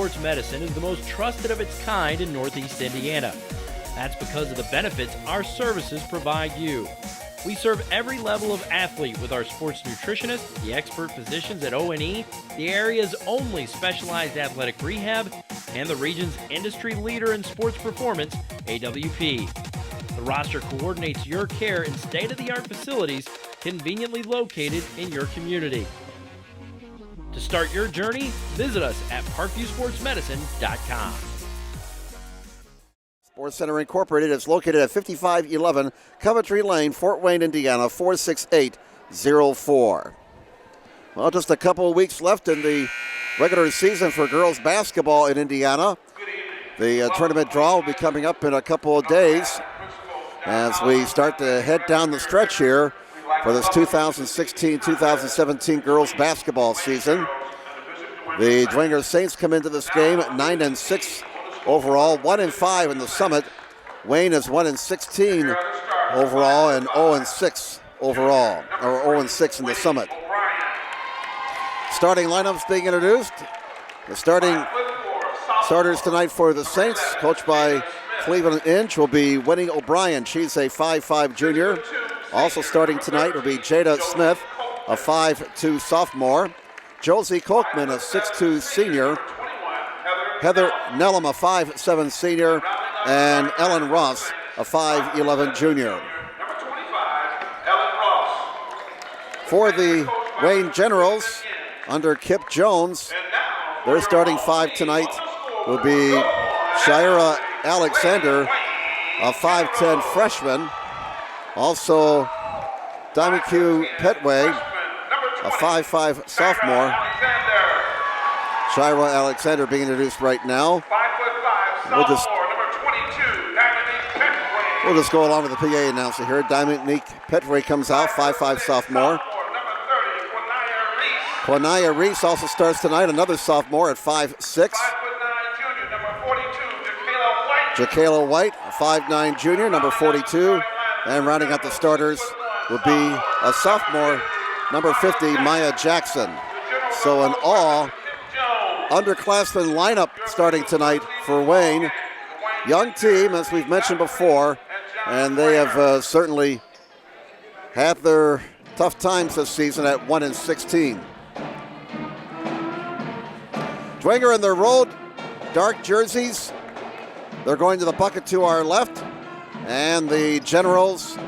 Sports Medicine is the most trusted of its kind in Northeast Indiana. That's because of the benefits our services provide you. We serve every level of athlete with our sports nutritionists, the expert physicians at O&E, the area's only specialized athletic rehab, and the region's industry leader in sports performance, AWP. The roster coordinates your care in state-of-the-art facilities conveniently located in your community. To start your journey, visit us at parkviewsportsmedicine.com. Sports Center Incorporated is located at 5511 Coventry Lane, Fort Wayne, Indiana, 46804. Well, just a couple of weeks left in the regular season for girls basketball in Indiana. The tournament draw will be coming up in a couple of days as we start to head down the stretch here for this 2016-2017 girls basketball season. The Dwenger Saints come into this game at 9-6 overall, 1-5 in the Summit. Wayne is 1-16 overall and 0-6 overall, or 0-6 in the Summit. Starting lineups being introduced. The starters tonight for the Saints, coached by Cleveland Inch, will be Winnie O'Brien. She's a 5'5 junior. Also starting tonight will be Jada Smith, a 5'2 sophomore. Josie Kolkman, a 6'2 senior. Heather Nellum, a 5'7 senior. And Ellen Ross, a 5'11 junior. For the Wayne Generals, under Kip Jones, their starting five tonight will be Shira Alexander, a 5'10 freshman. Also, Damiku Petway, a 5'5 sophomore. Shira Alexander being introduced right now. We'll just go along with the PA announcer here. Dominique Petway comes out, 5'5 sophomore. Quanaya Reese also starts tonight, another sophomore at 5'6. Jaquela White, a 5'9 junior, number 42. And rounding out the starters will be a sophomore, number 50, Maya Jackson. So an all underclassmen lineup starting tonight for Wayne. Young team, as we've mentioned before, and they have certainly had their tough times this season at 1-16. Dwenger in their road, dark jerseys. They're going to the bucket to our left. And the Generals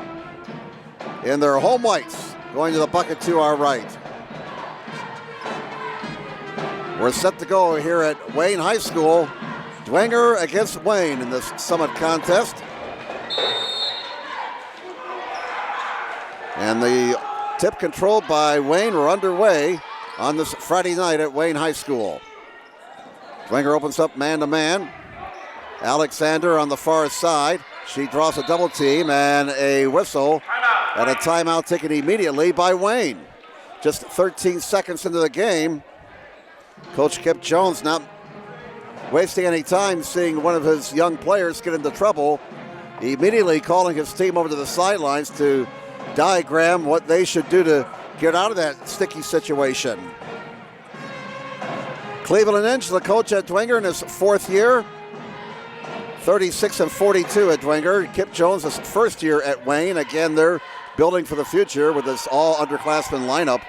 in their home whites going to the bucket to our right. We're set to go here at Wayne High School. Dwenger against Wayne in this Summit contest. And the tip controlled by Wayne are underway on this Friday night at Wayne High School. Dwenger opens up man-to-man. Alexander on the far side. She draws a double team and a whistle and a timeout taken immediately by Wayne. Just 13 seconds into the game. Coach Kip Jones not wasting any time seeing one of his young players get into trouble. Immediately calling his team over to the sidelines to diagram what they should do to get out of that sticky situation. Cleveland Inch, the coach at Dwenger in his fourth year. 36-42 at Dwenger. Kip Jones, his first year at Wayne. Again, they're building for the future with this all underclassmen lineup.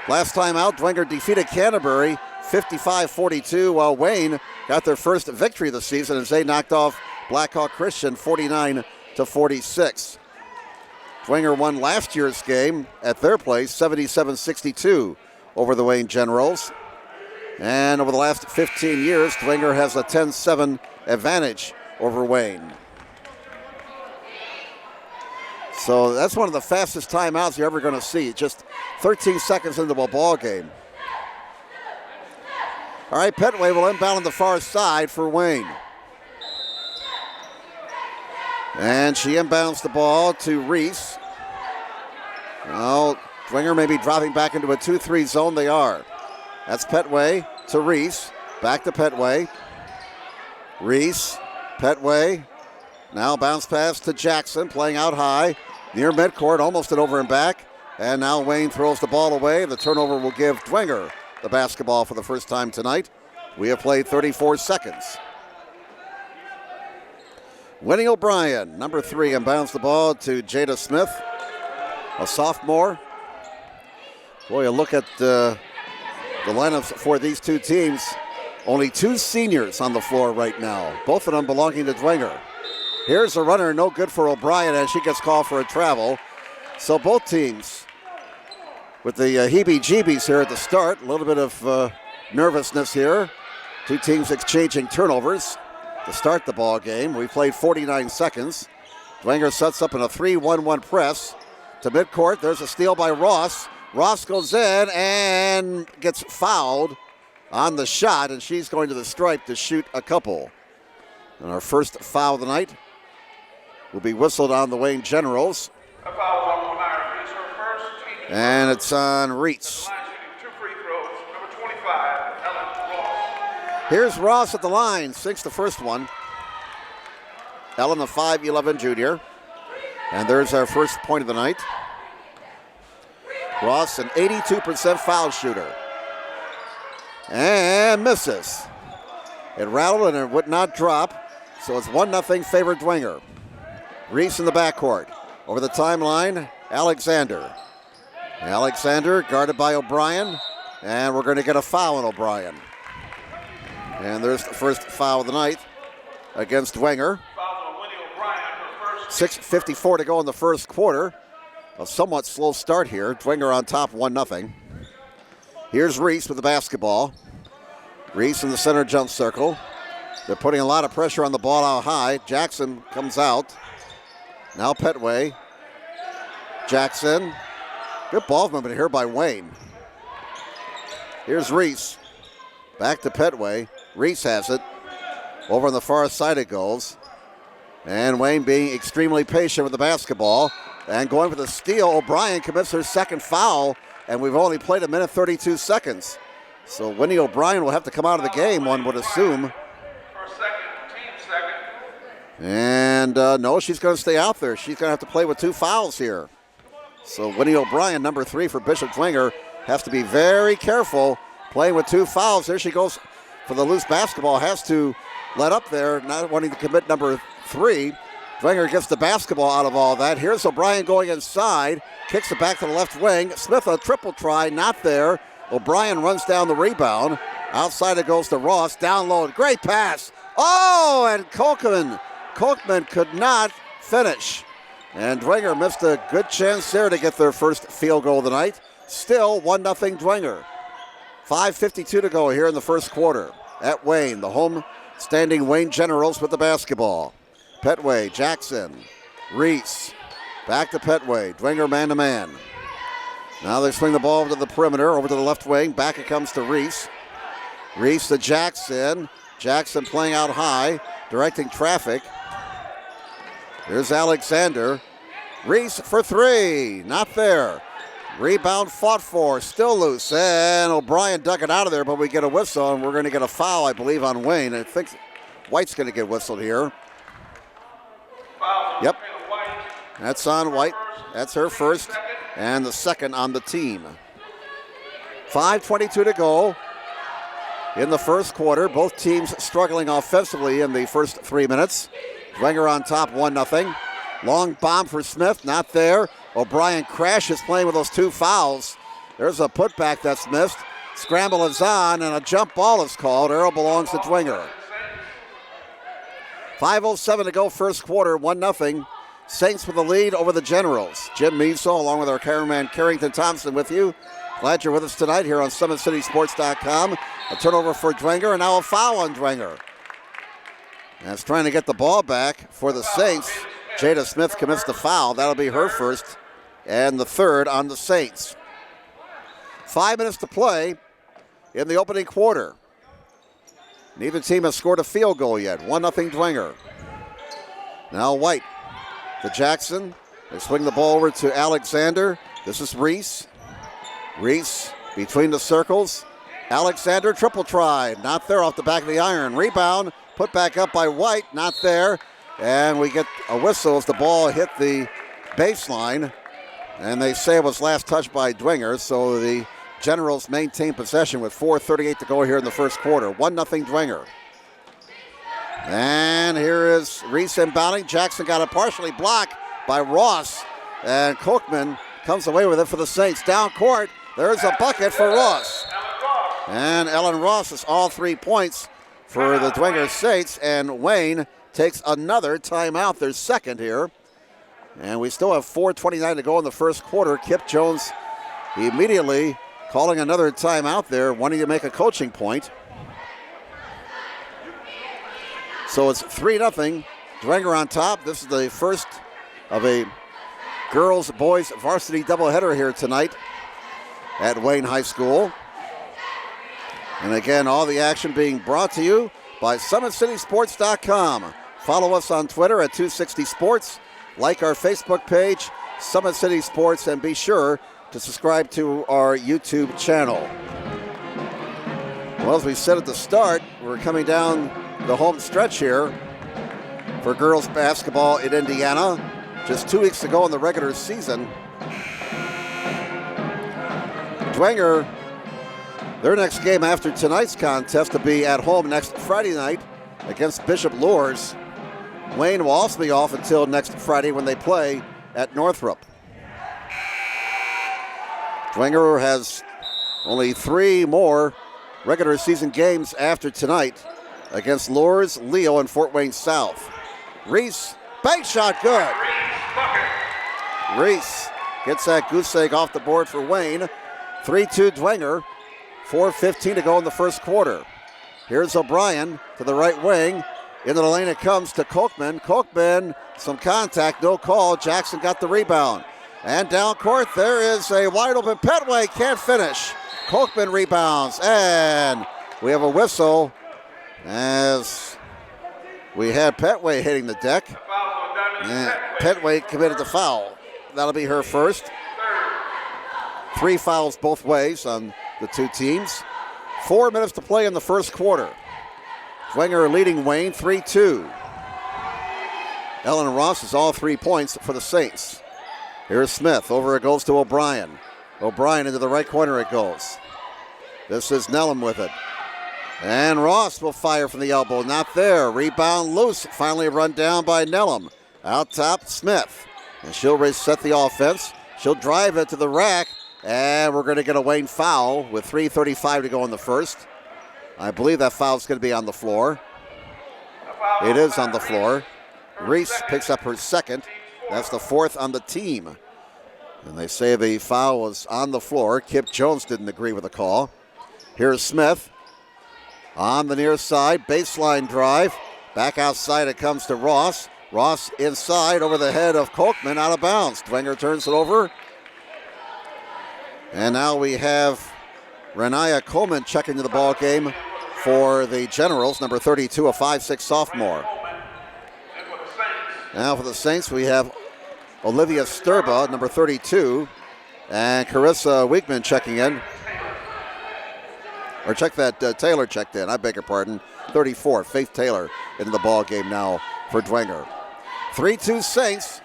Last time out, Dwenger defeated Canterbury 55-42, while Wayne got their first victory of the season as they knocked off Blackhawk Christian 49-46. Dwenger won last year's game at their place 77-62 over the Wayne Generals. And over the last 15 years, Dwenger has a 10-7 advantage over Wayne. So that's one of the fastest timeouts you're ever going to see. Just 13 seconds into a ball game. All right, Petway will inbound on the far side for Wayne. And she inbounds the ball to Reese. Well, Dwenger may be dropping back into a 2-3 zone. They are. That's Petway to Reese. Back to Petway. Reese, Petway. Now bounce pass to Jackson, playing out high. Near midcourt, almost an over and back. And now Wayne throws the ball away. The turnover will give Dwenger the basketball for the first time tonight. We have played 34 seconds. Winnie O'Brien, number 3, inbounds the ball to Jada Smith, a sophomore. Boy, you look at the lineups for these two teams. Only 2 seniors on the floor right now, both of them belonging to Dwenger. Here's a runner, no good for O'Brien as she gets called for a travel. So both teams with the heebie-jeebies here at the start. A little bit of nervousness here. 2 teams exchanging turnovers to start the ball game. We played 49 seconds. Dwenger sets up in a 3-1-1 press to midcourt. There's a steal by Ross. Ross goes in and gets fouled on the shot, and she's going to the stripe to shoot a couple. And our first foul of the night will be whistled on the Wayne Generals. And it's on Reitz. Here's Ross at the line, sinks the first one. Ellen, the 5'11 junior. And there's our first point of the night. Ross, an 82% foul shooter. And misses. It rattled and it would not drop. So it's 1-0 favor Dwenger. Reese in the backcourt. Over the timeline, Alexander. Alexander guarded by O'Brien. And we're going to get a foul on O'Brien. And there's the first foul of the night against Dwenger. 6:54 to go in the first quarter. A somewhat slow start here. Dwenger on top 1-0. Here's Reese with the basketball. Reese in the center jump circle. They're putting a lot of pressure on the ball out high. Jackson comes out. Now Petway. Jackson. Good ball movement here by Wayne. Here's Reese. Back to Petway. Reese has it. Over on the far side it goes. And Wayne being extremely patient with the basketball. And going for the steal, O'Brien commits her second foul. And we've only played 1:32 seconds. So Winnie O'Brien will have to come out of the game, one would assume. And no, she's going to stay out there. She's going to have to play with 2 fouls here. So Winnie O'Brien, number 3 for Bishop Dwenger, has to be very careful playing with 2 fouls. There she goes for the loose basketball. Has to let up there, not wanting to commit number 3. Dwenger gets the basketball out of all that. Here's O'Brien going inside. Kicks it back to the left wing. Smith a triple try, not there. O'Brien runs down the rebound. Outside it goes to Ross. Down low. Great pass. Oh, and Kolkman could not finish. And Dwenger missed a good chance there to get their first field goal of the night. Still 1-0 Dwenger. 5:52 to go here in the first quarter. At Wayne, the home standing Wayne Generals with the basketball. Petway, Jackson, Reese. Back to Petway. Dwenger man-to-man. Now they swing the ball over to the perimeter, over to the left wing. Back it comes to Reese. Reese to Jackson. Jackson playing out high, directing traffic. Here's Alexander. Reese for 3. Not there. Rebound fought for. Still loose. And O'Brien dug it out of there, but we get a whistle, and we're going to get a foul, I believe, on Wayne. I think White's going to get whistled here. Yep. That's on White. That's her first and the second on the team. 5:22 to go in the first quarter. Both teams struggling offensively in the first 3 minutes. Dwenger on top 1-0. Long bomb for Smith, not there. O'Brien crashes playing with those 2 fouls. There's a putback that's missed. Scramble is on and a jump ball is called. Arrow belongs to Dwenger. 5:07 to go first quarter, 1-0. Saints with the lead over the Generals. Jim Measle along with our cameraman Carrington Thompson with you. Glad you're with us tonight here on SummitCitySports.com. A turnover for Dwenger and now a foul on Dwenger. That's trying to get the ball back for the Saints. Jada Smith commits the foul. That'll be her first and the third on the Saints. 5 minutes to play in the opening quarter. Neither team has scored a field goal yet. 1-0 Dwenger. Now White to Jackson. They swing the ball over to Alexander. This is Reese. Reese between the circles. Alexander triple try. Not there off the back of the iron. Rebound put back up by White. Not there. And we get a whistle as the ball hit the baseline. And they say it was last touched by Dwenger. So the Generals maintain possession with 4:38 to go here in the first quarter. 1-0 Dwenger. And here is Reese inbounding. Jackson got it partially blocked by Ross. And Kochman comes away with it for the Saints. Down court, there's a bucket for Ross. And Ellen Ross is all 3 points for the Dwenger Saints. And Wayne takes another timeout, their second here. And we still have 4:29 to go in the first quarter. Kip Jones immediately calling another timeout there, wanting to make a coaching point. So it's 3-0. Dwenger on top. This is the first of a girls-boys varsity doubleheader here tonight at Wayne High School. And again, all the action being brought to you by SummitCitySports.com. Follow us on Twitter at 260sports. Like our Facebook page, Summit City Sports, and be sure to subscribe to our YouTube channel. Well, as we said at the start, we're coming down the home stretch here for girls basketball in Indiana. Just 2 weeks ago in the regular season, Dwenger, their next game after tonight's contest to be at home next Friday night against Bishop Lours. Wayne will also be off until next Friday when they play at Northrop. Dwenger has only 3 more regular season games after tonight against Lours, Leo, and Fort Wayne South. Reese, bank shot, good. Reese gets that goose egg off the board for Wayne. 3-2 Dwenger, 4:15 to go in the first quarter. Here's O'Brien to the right wing. Into the lane it comes to Kochman. Kochman, some contact, no call. Jackson got the rebound. And down court, there is a wide open Petway, can't finish. Kochman rebounds, and we have a whistle as we had Petway hitting the deck. And Petway committed the foul. That'll be her first. 3 fouls both ways on the two teams. 4 minutes to play in the first quarter. Dwenger leading Wayne 3-2. Ellen Ross is all 3 points for the Saints. Here's Smith. Over it goes to O'Brien. O'Brien into the right corner it goes. This is Nellum with it. And Ross will fire from the elbow. Not there. Rebound loose. Finally run down by Nellum. Out top, Smith. And she'll reset the offense. She'll drive it to the rack. And we're going to get a Wayne foul with 3:35 to go in the first. I believe that foul's going to be on the floor. It is on the floor. Reese picks up her second. That's the 4th on the team. And they say the foul was on the floor. Kip Jones didn't agree with the call. Here's Smith on the near side. Baseline drive. Back outside it comes to Ross. Ross inside over the head of Kochman, out of bounds. Dwenger turns it over. And now we have Renaya Coleman checking to the ball game for the Generals, number 32, a 5'6" sophomore. Now for the Saints, we have Olivia Sturba, number 32, and Carissa Weekman checking in. Or check that, Taylor checked in, I beg your pardon. 34, Faith Taylor into the ball game now for Dwenger. 3-2 Saints.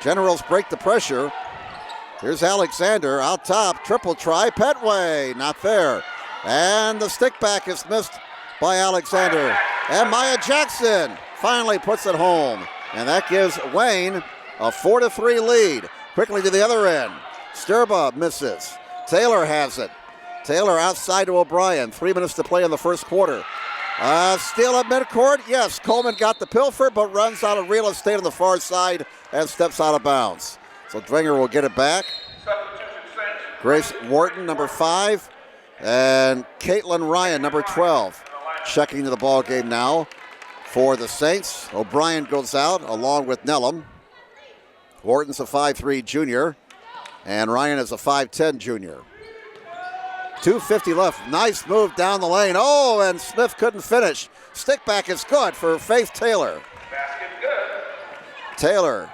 Generals break the pressure. Here's Alexander out top, triple try, Petway, not there. And the stick back is missed by Alexander. And Maya Jackson finally puts it home. And that gives Wayne a 4-3 lead. Quickly to the other end. Sturba misses. Taylor has it. Taylor outside to O'Brien. 3 minutes to play in the first quarter. Steal at midcourt. Yes, Coleman got the pilfer, but runs out of real estate on the far side and steps out of bounds. So Dwenger will get it back. Grace Wharton, number 5. And Caitlin Ryan, number 12. Checking to the ball game now for the Saints. O'Brien goes out along with Nellum. Wharton's a 5'3" junior. And Ryan is a 5'10" junior. 2:50 left. Nice move down the lane. Oh, and Smith couldn't finish. Stick back is good for Faith Taylor. Basket good. Taylor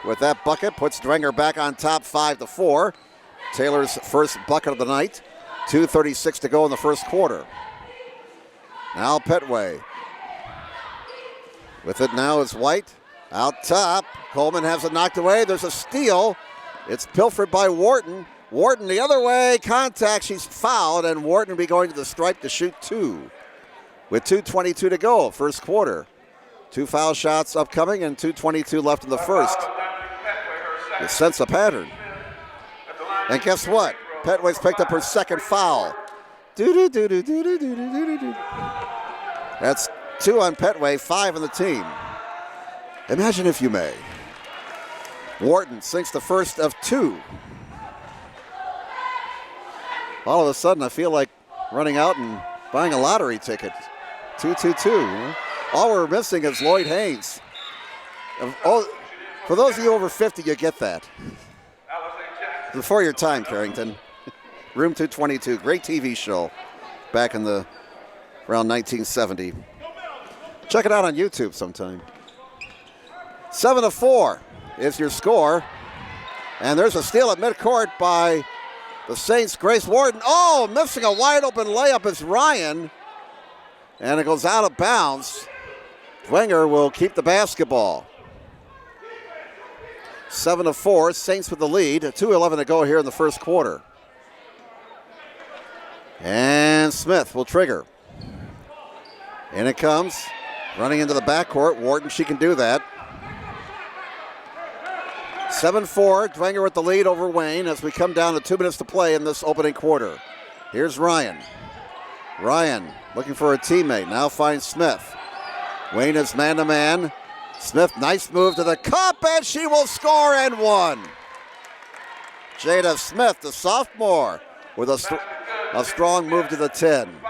with that bucket puts Dwenger back on top 5-4. Taylor's first bucket of the night. 2:36 to go in the first quarter. Now Petway. With it now is White. Out top. Coleman has it knocked away. There's a steal. It's pilfered by Wharton. Wharton the other way, contact, she's fouled, and Wharton will be going to the stripe to shoot 2. With 2:22 to go, first quarter. 2 foul shots upcoming and 2:22 left in the first. You sense a pattern. And guess what? Petway's picked up her second foul. That's 2 on Petway, 5 on the team. Imagine if you may. Wharton sinks the first of 2. All of a sudden, I feel like running out and buying a lottery ticket. 2-2-2. All we're missing is Lloyd Haynes. Oh, for those of you over 50, you get that. Before your time, Carrington. Room 222, great TV show back in the around 1970. Check it out on YouTube sometime. 7-4 is your score. And there's a steal at midcourt by the Saints' Grace Wharton. Oh, missing a wide open layup is Ryan. And it goes out of bounds. Dwenger will keep the basketball. 7-4, Saints with the lead. 2:11 to go here in the first quarter. And Smith will trigger. In it comes. Running into the backcourt. Wharton, she can do that. 7-4, Dwenger with the lead over Wayne as we come down to 2 minutes to play in this opening quarter. Here's Ryan. Ryan looking for a teammate. Now finds Smith. Wayne is man-to-man. Smith, nice move to the cup, and she will score and 1. Jada Smith, the sophomore, with a strong move to the 10.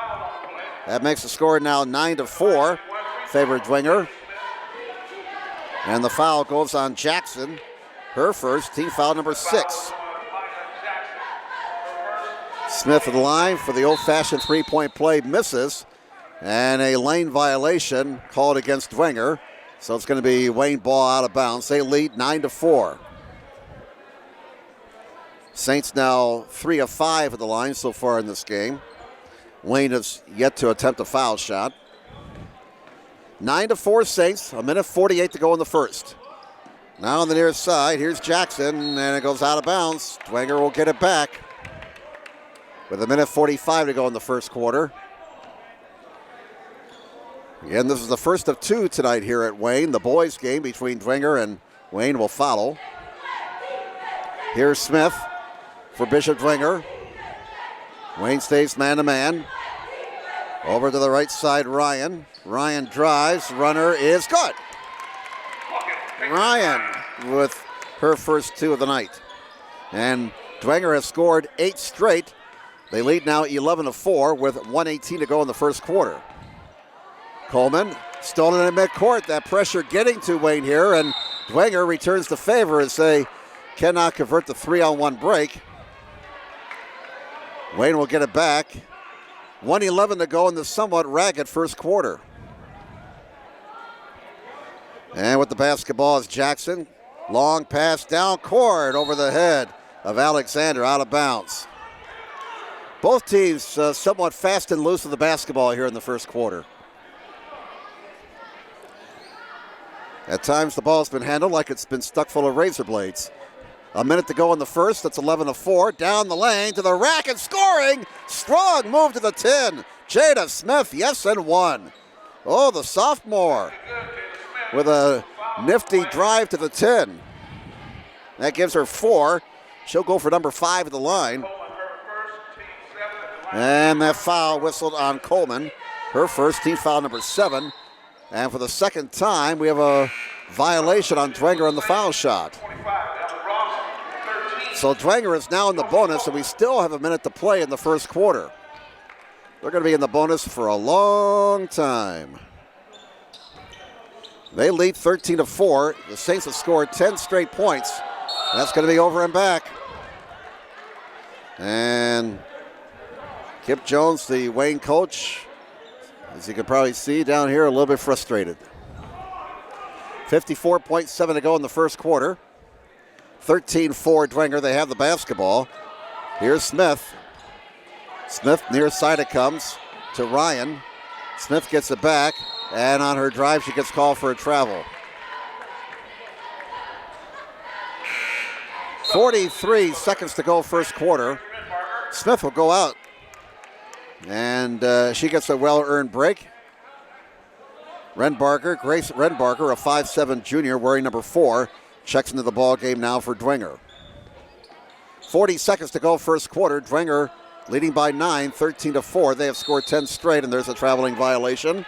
That makes the score now 9-4, favor Dwenger. And the foul goes on Jackson. Her first, team foul number 6. Smith at the line for the old-fashioned three-point play, misses. And a lane violation called against Dwenger. So it's going to be Wayne ball out of bounds. They lead 9-4. Saints now 3 of 5 at the line so far in this game. Wayne has yet to attempt a foul shot. 9-4 Saints, 1:48 to go in the first. Now on the near side, here's Jackson, and it goes out of bounds. Dwenger will get it back with 1:45 to go in the first quarter. Again, this is the first of 2 tonight here at Wayne. The boys' game between Dwenger and Wayne will follow. Here's Smith for Bishop Dwenger. Wayne stays man-to-man. Over to the right side, Ryan. Ryan drives. Runner is good. Ryan with her first 2 of the night. And Dwenger has scored 8 straight. They lead now 11-4 with 1:18 to go in the first quarter. Coleman stolen in midcourt. That pressure getting to Wayne here, and Dwenger returns the favor as they cannot convert the 3-on-1 break. Wayne will get it back. 1:11 to go in the somewhat ragged first quarter. And with the basketball is Jackson. Long pass down court over the head of Alexander, out of bounds. Both teams somewhat fast and loose with the basketball here in the first quarter. At times the ball's been handled like it's been stuck full of razor blades. 1 minute to go in the first. That's 11-4. Down the lane to the rack and scoring. Strong move to the 10. Jada Smith, yes, and 1. Oh, the sophomore with a nifty drive to the 10. That gives her 4. She'll go for number 5 at the line. And that foul whistled on Coleman. Her first, team foul number 7. And for the second time, we have a violation on Dwenger on the foul shot. So Dwenger is now in the bonus, and we still have a minute to play in the first quarter. They're going to be in the bonus for a long time. They lead 13-4. The Saints have scored 10 straight points. That's going to be over and back. And Kip Jones, the Wayne coach, as you can probably see down here, a little bit frustrated. 54.7 to go in the first quarter. 13-4 Dwenger. They have the basketball. Here's Smith. Smith near side it comes to Ryan. Smith gets it back, and on her drive she gets called for a travel. 43 seconds to go first quarter. Smith will go out. And she gets a well-earned break. Grace Renbarker, a 5'7" junior wearing number 4, checks into the ball game now for Dwenger. 40 seconds to go first quarter. Dwenger leading by 9, 13-4. They have scored 10 straight, and there's a traveling violation.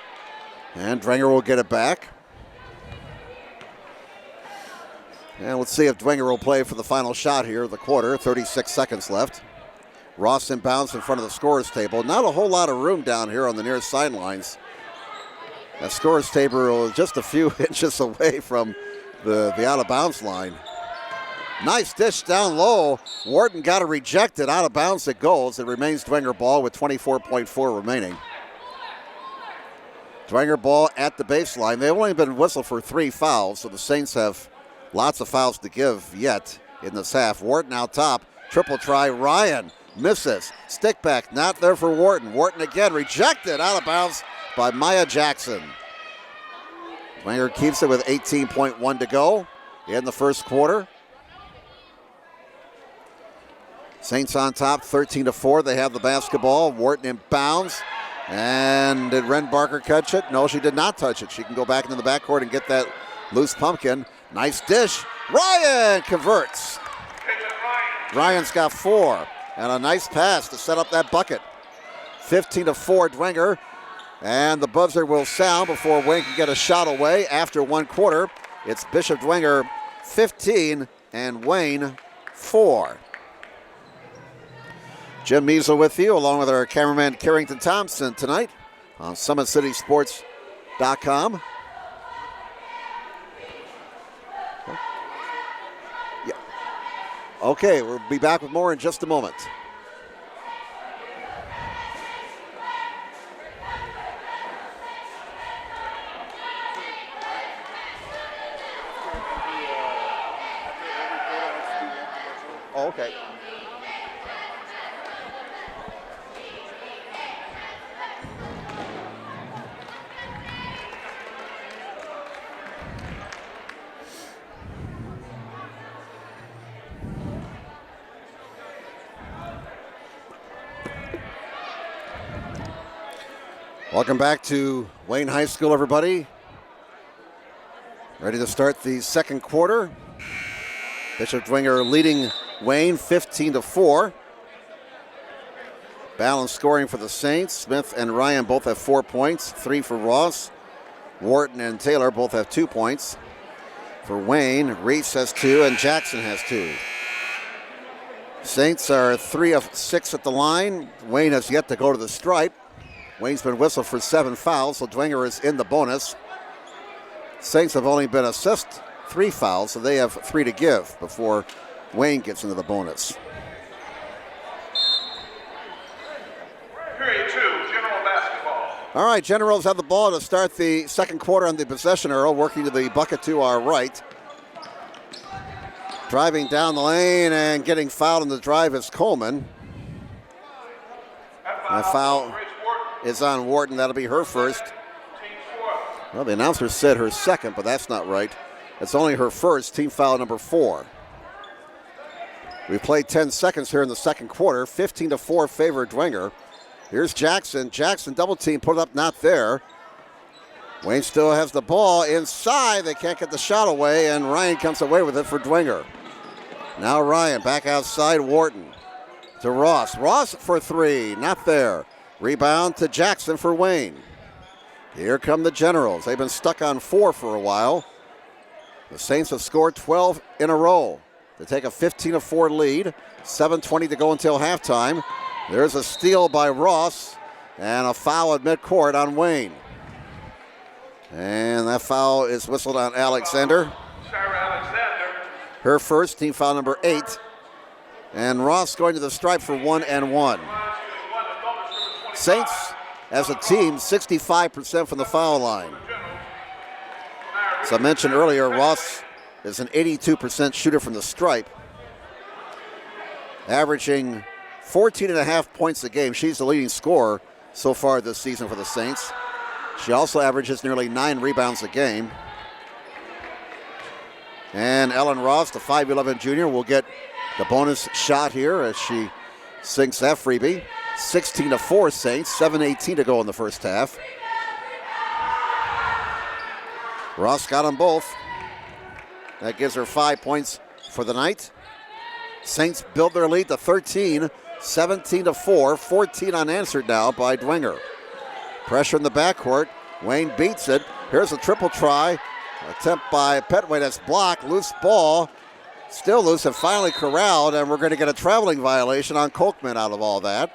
And Dwenger will get it back. And let's see if Dwenger will play for the final shot here of the quarter. 36 seconds left. Ross inbounds in front of the scorer's table. Not a whole lot of room down here on the near sidelines. That scorer's table is just a few inches away from the out-of-bounds line. Nice dish down low. Wharton got it rejected. Out of bounds it goes. It remains Dwenger ball with 24.4 remaining. Dwenger ball at the baseline. They've only been whistled for 3 fouls, so the Saints have lots of fouls to give yet in this half. Wharton out top. Triple try. Ryan misses. Stick back. Not there for Wharton. Wharton again rejected. Out of bounds by Maya Jackson. Dwenger keeps it with 18.1 to go in the first quarter. Saints on top, 13-4. They have the basketball. Wharton inbounds. And did Renbarker catch it? No, she did not touch it. She can go back into the backcourt and get that loose pumpkin. Nice dish. Ryan converts. Ryan's got 4. And a nice pass to set up that bucket. 15-4 Dwenger. And the buzzer will sound before Wayne can get a shot away. After 1 quarter, it's Bishop Dwenger 15 and Wayne 4. Jim Measle with you, along with our cameraman Carrington Thompson tonight on SummitCitySports.com. Yeah. Okay, we'll be back with more in just a moment. Oh, okay. Welcome back to Wayne High School, everybody. Ready to start the second quarter. Bishop Dwenger leading Wayne 15-4. Balanced scoring for the Saints. Smith and Ryan both have 4 points, 3 for Ross. Wharton and Taylor both have 2 points. For Wayne, Reese has 2 and Jackson has 2. Saints are 3 of 6 at the line. Wayne has yet to go to the stripe. Wayne's been whistled for 7 fouls, so Dwenger is in the bonus. Saints have only been assessed 3 fouls, so they have 3 to give before Wayne gets into the bonus. Period 2, General basketball. All right, Generals have the ball to start the second quarter on the possession arrow, working to the bucket to our right. Driving down the lane and getting fouled in the drive is Coleman. And a foul is on Wharton. That'll be her first. Well, the announcer said her second, but that's not right. It's only her first, team foul number 4. We played 10 seconds here in the second quarter. 15-4 favor Dwenger. Here's Jackson. Jackson double team, put it up, not there. Wayne still has the ball inside. They can't get the shot away, and Ryan comes away with it for Dwenger. Now Ryan back outside Wharton. To Ross. Ross for 3, not there. Rebound to Jackson for Wayne. Here come the Generals. They've been stuck on 4 for a while. The Saints have scored 12 in a row to take a 15-4 lead. 7:20 to go until halftime. There's a steal by Ross and a foul at midcourt on Wayne. And that foul is whistled on Alexander. Sarah Alexander. Her first, team foul number 8. And Ross going to the stripe for 1 and 1. Saints, as a team, 65% from the foul line. As I mentioned earlier, Ross is an 82% shooter from the stripe, averaging 14.5 points a game. She's the leading scorer so far this season for the Saints. She also averages nearly 9 rebounds a game. And Ellen Ross, the 5'11 junior, will get the bonus shot here as she sinks that freebie. 16-4 Saints, 7:18 to go in the first half. Ross got them both. That gives her 5 points for the night. Saints build their lead to 13, 17-4, 14 unanswered now by Dwenger. Pressure in the backcourt. Wayne beats it. Here's a triple try. Attempt by Petway that's blocked. Loose ball. Still loose and finally corralled, and we're going to get a traveling violation on Kolkman out of all that.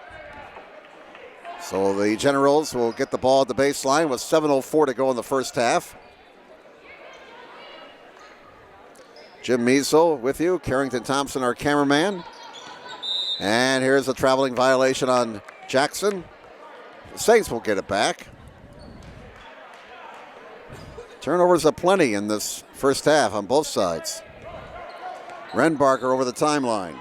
So the Generals will get the ball at the baseline with 7:04 to go in the first half. Jim Measle with you. Carrington Thompson, our cameraman. And here's a traveling violation on Jackson. The Saints will get it back. Turnovers aplenty in this first half on both sides. Renbarger over the timeline.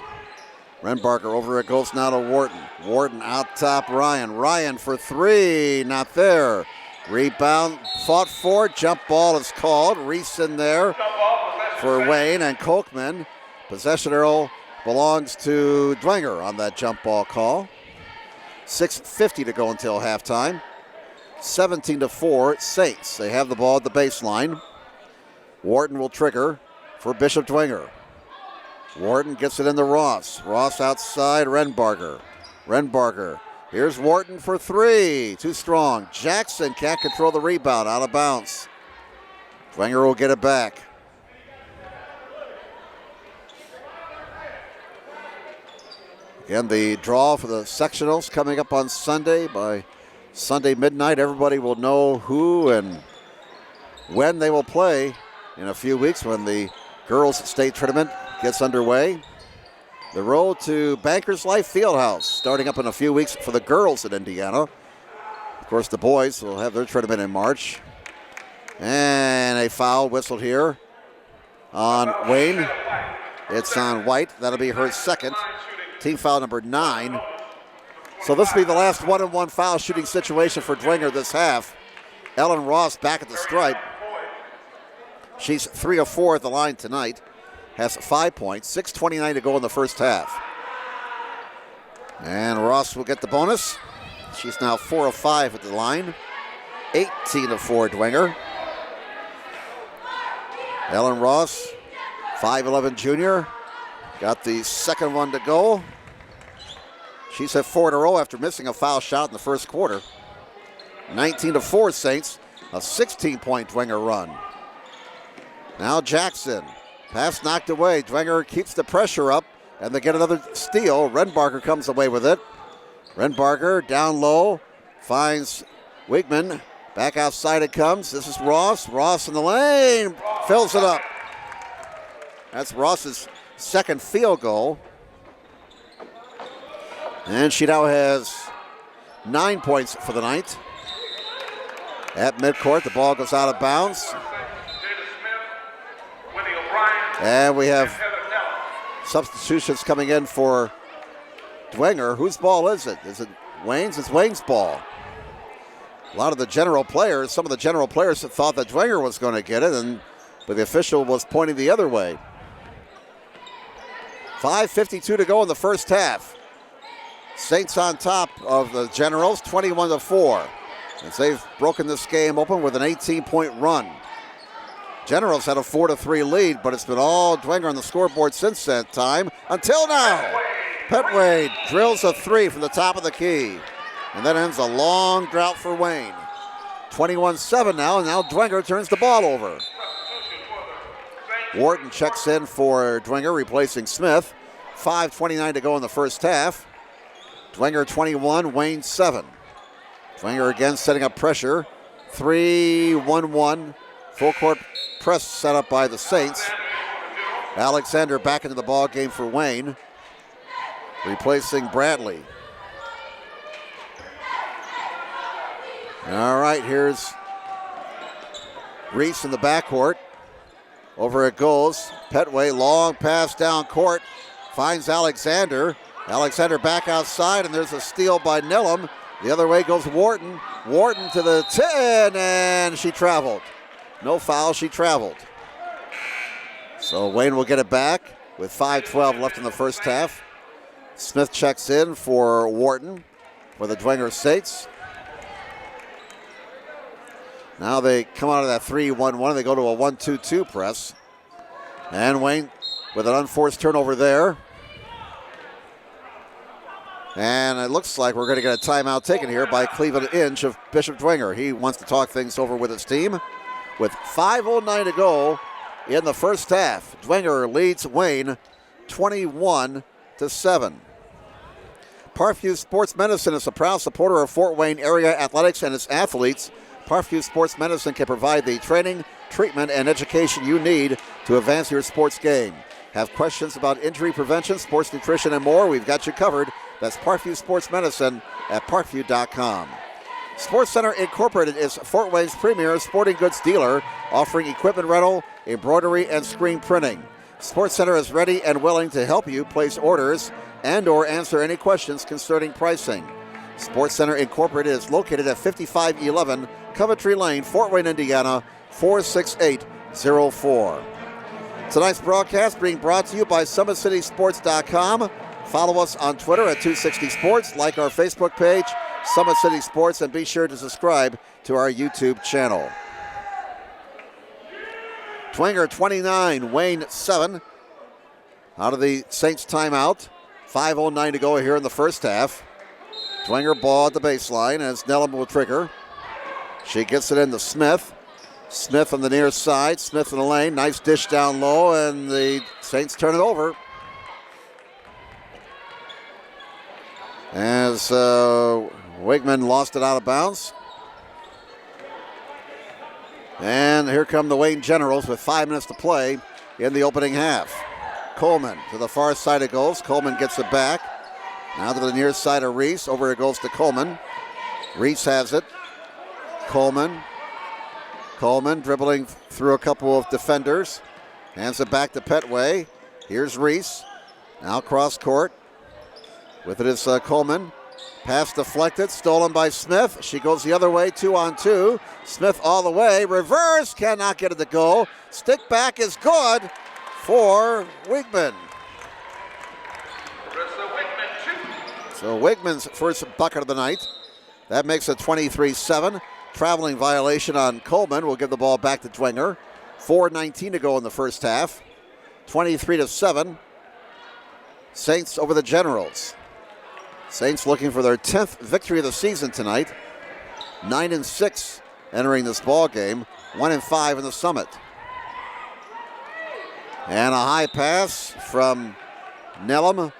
Renbarger over it goes now to Wharton. Wharton out top Ryan. Ryan for three, not there. Rebound, fought for, jump ball is called. Reese in there for Wayne and Kolkman. Possession arrow belongs to Dwenger on that jump ball call. 6:50 to go until halftime. 17-4 Saints. They have the ball at the baseline. Wharton will trigger for Bishop Dwenger. Wharton gets it into Ross. Ross outside Renbarger. Renbarger. Here's Wharton for three. Too strong. Jackson can't control the rebound. Out of bounds. Dwenger will get it back. Again, the draw for the sectionals coming up on Sunday. By Sunday midnight, everybody will know who and when they will play in a few weeks when the girls' state tournament gets underway. The road to Bankers Life Fieldhouse starting up in a few weeks for the girls in Indiana. Of course, the boys will have their tournament in March. And a foul whistled here on Wayne. It's on White. That'll be her second. Team foul number 9. So this will be the last one-on-one foul shooting situation for Dwenger this half. Ellen Ross back at the stripe. She's 3 of 4 at the line tonight. Has 5 points. 6:29 to go in the first half. And Ross will get the bonus. She's now 4 of 5 at the line. 18 of 4 Dwenger. Ellen Ross, 5'11 junior. Got the second one to go. She's had 4 in a row after missing a foul shot in the first quarter. 19-4 Saints, a 16-point Dwenger run. Now Jackson, pass knocked away. Dwenger keeps the pressure up, and they get another steal. Renbarger comes away with it. Renbarger down low, finds Wigman. Back outside it comes. This is Ross. Ross in the lane, fills it up. That's Ross's second field goal. And she now has 9 points for the night. At midcourt, the ball goes out of bounds. And we have substitutions coming in for Dwenger. Whose ball is it? Is it Wayne's? It's Wayne's ball. A lot of the general players, some of the general players thought that Dwenger was going to get it, but the official was pointing the other way. 5:52 to go in the first half. Saints on top of the Generals, 21-4. As they've broken this game open with an 18-point run. Generals had a 4-3 lead, but it's been all Dwenger on the scoreboard since that time. Until now, Petway drills a three from the top of the key. And that ends a long drought for Wayne. 21-7 now, and now Dwenger turns the ball over. Wharton checks in for Dwenger, replacing Smith. 5:29 to go in the first half. Dwenger 21, Wayne 7. Dwenger again setting up pressure. 3-1-1. Full court press set up by the Saints. Alexander back into the ball game for Wayne, replacing Bradley. All right, here's Reese in the backcourt. Over it goes. Petway, long pass down court. Finds Alexander. Alexander back outside, and there's a steal by Nillum. The other way goes Wharton. Wharton to the 10, and she traveled. No foul, she traveled. So Wayne will get it back. with 5:12 left in the first half. Smith checks in for Wharton for the Dwenger Saints. Now they come out of that 3-1-1 and they go to a 1-2-2 press. And Wayne with an unforced turnover there. And it looks like we're going to get a timeout taken here by Cleveland Inch of Bishop Dwenger. He wants to talk things over with his team. With 5:09 to go in the first half, Dwenger leads Wayne 21-7. Parkview Sports Medicine is a proud supporter of Fort Wayne area athletics and its athletes. Parkview Sports Medicine can provide the training, treatment, and education you need to advance your sports game. Have questions about injury prevention, sports nutrition, and more? We've got you covered. That's Parkview Sports Medicine at parkview.com. Sports Center Incorporated is Fort Wayne's premier sporting goods dealer, offering equipment rental, embroidery, and screen printing. Sports Center is ready and willing to help you place orders and or answer any questions concerning pricing. Sports Center Incorporated is located at 5511 Coventry Lane, Fort Wayne, Indiana, 46804. Tonight's broadcast being brought to you by SummitCitySports.com. Follow us on Twitter at 260sports, like our Facebook page, Summit City Sports, and be sure to subscribe to our YouTube channel. Dwenger 29, Wayne 7. Out of the Saints timeout. 5:09 to go here in the first half. Dwenger ball at the baseline as Nellum will trigger. She gets it into Smith. Smith on the near side. Smith in the lane. Nice dish down low, and the Saints turn it over. As Wigman lost it out of bounds. And here come the Wayne Generals with 5 minutes to play in the opening half. Coleman to the far side of goals. Coleman gets it back. Now to the near side of Reese. Over it goes to Coleman. Reese has it. Coleman dribbling through a couple of defenders. Hands it back to Petway. Here's Reese. Now cross court. With it is Coleman. Pass deflected, stolen by Smith. She goes the other way, 2-on-2. Smith all the way, reverse, cannot get it to go. Stick back is good for Wigman. So Wigman's first bucket of the night. That makes it 23-7. Traveling violation on Coleman. We'll give the ball back to Dwenger. 4:19 to go in the first half. 23-7. Saints over the Generals. Saints looking for their 10th victory of the season tonight. 9-6 entering this ball game. 1-5 in the Summit. And a high pass from Nellum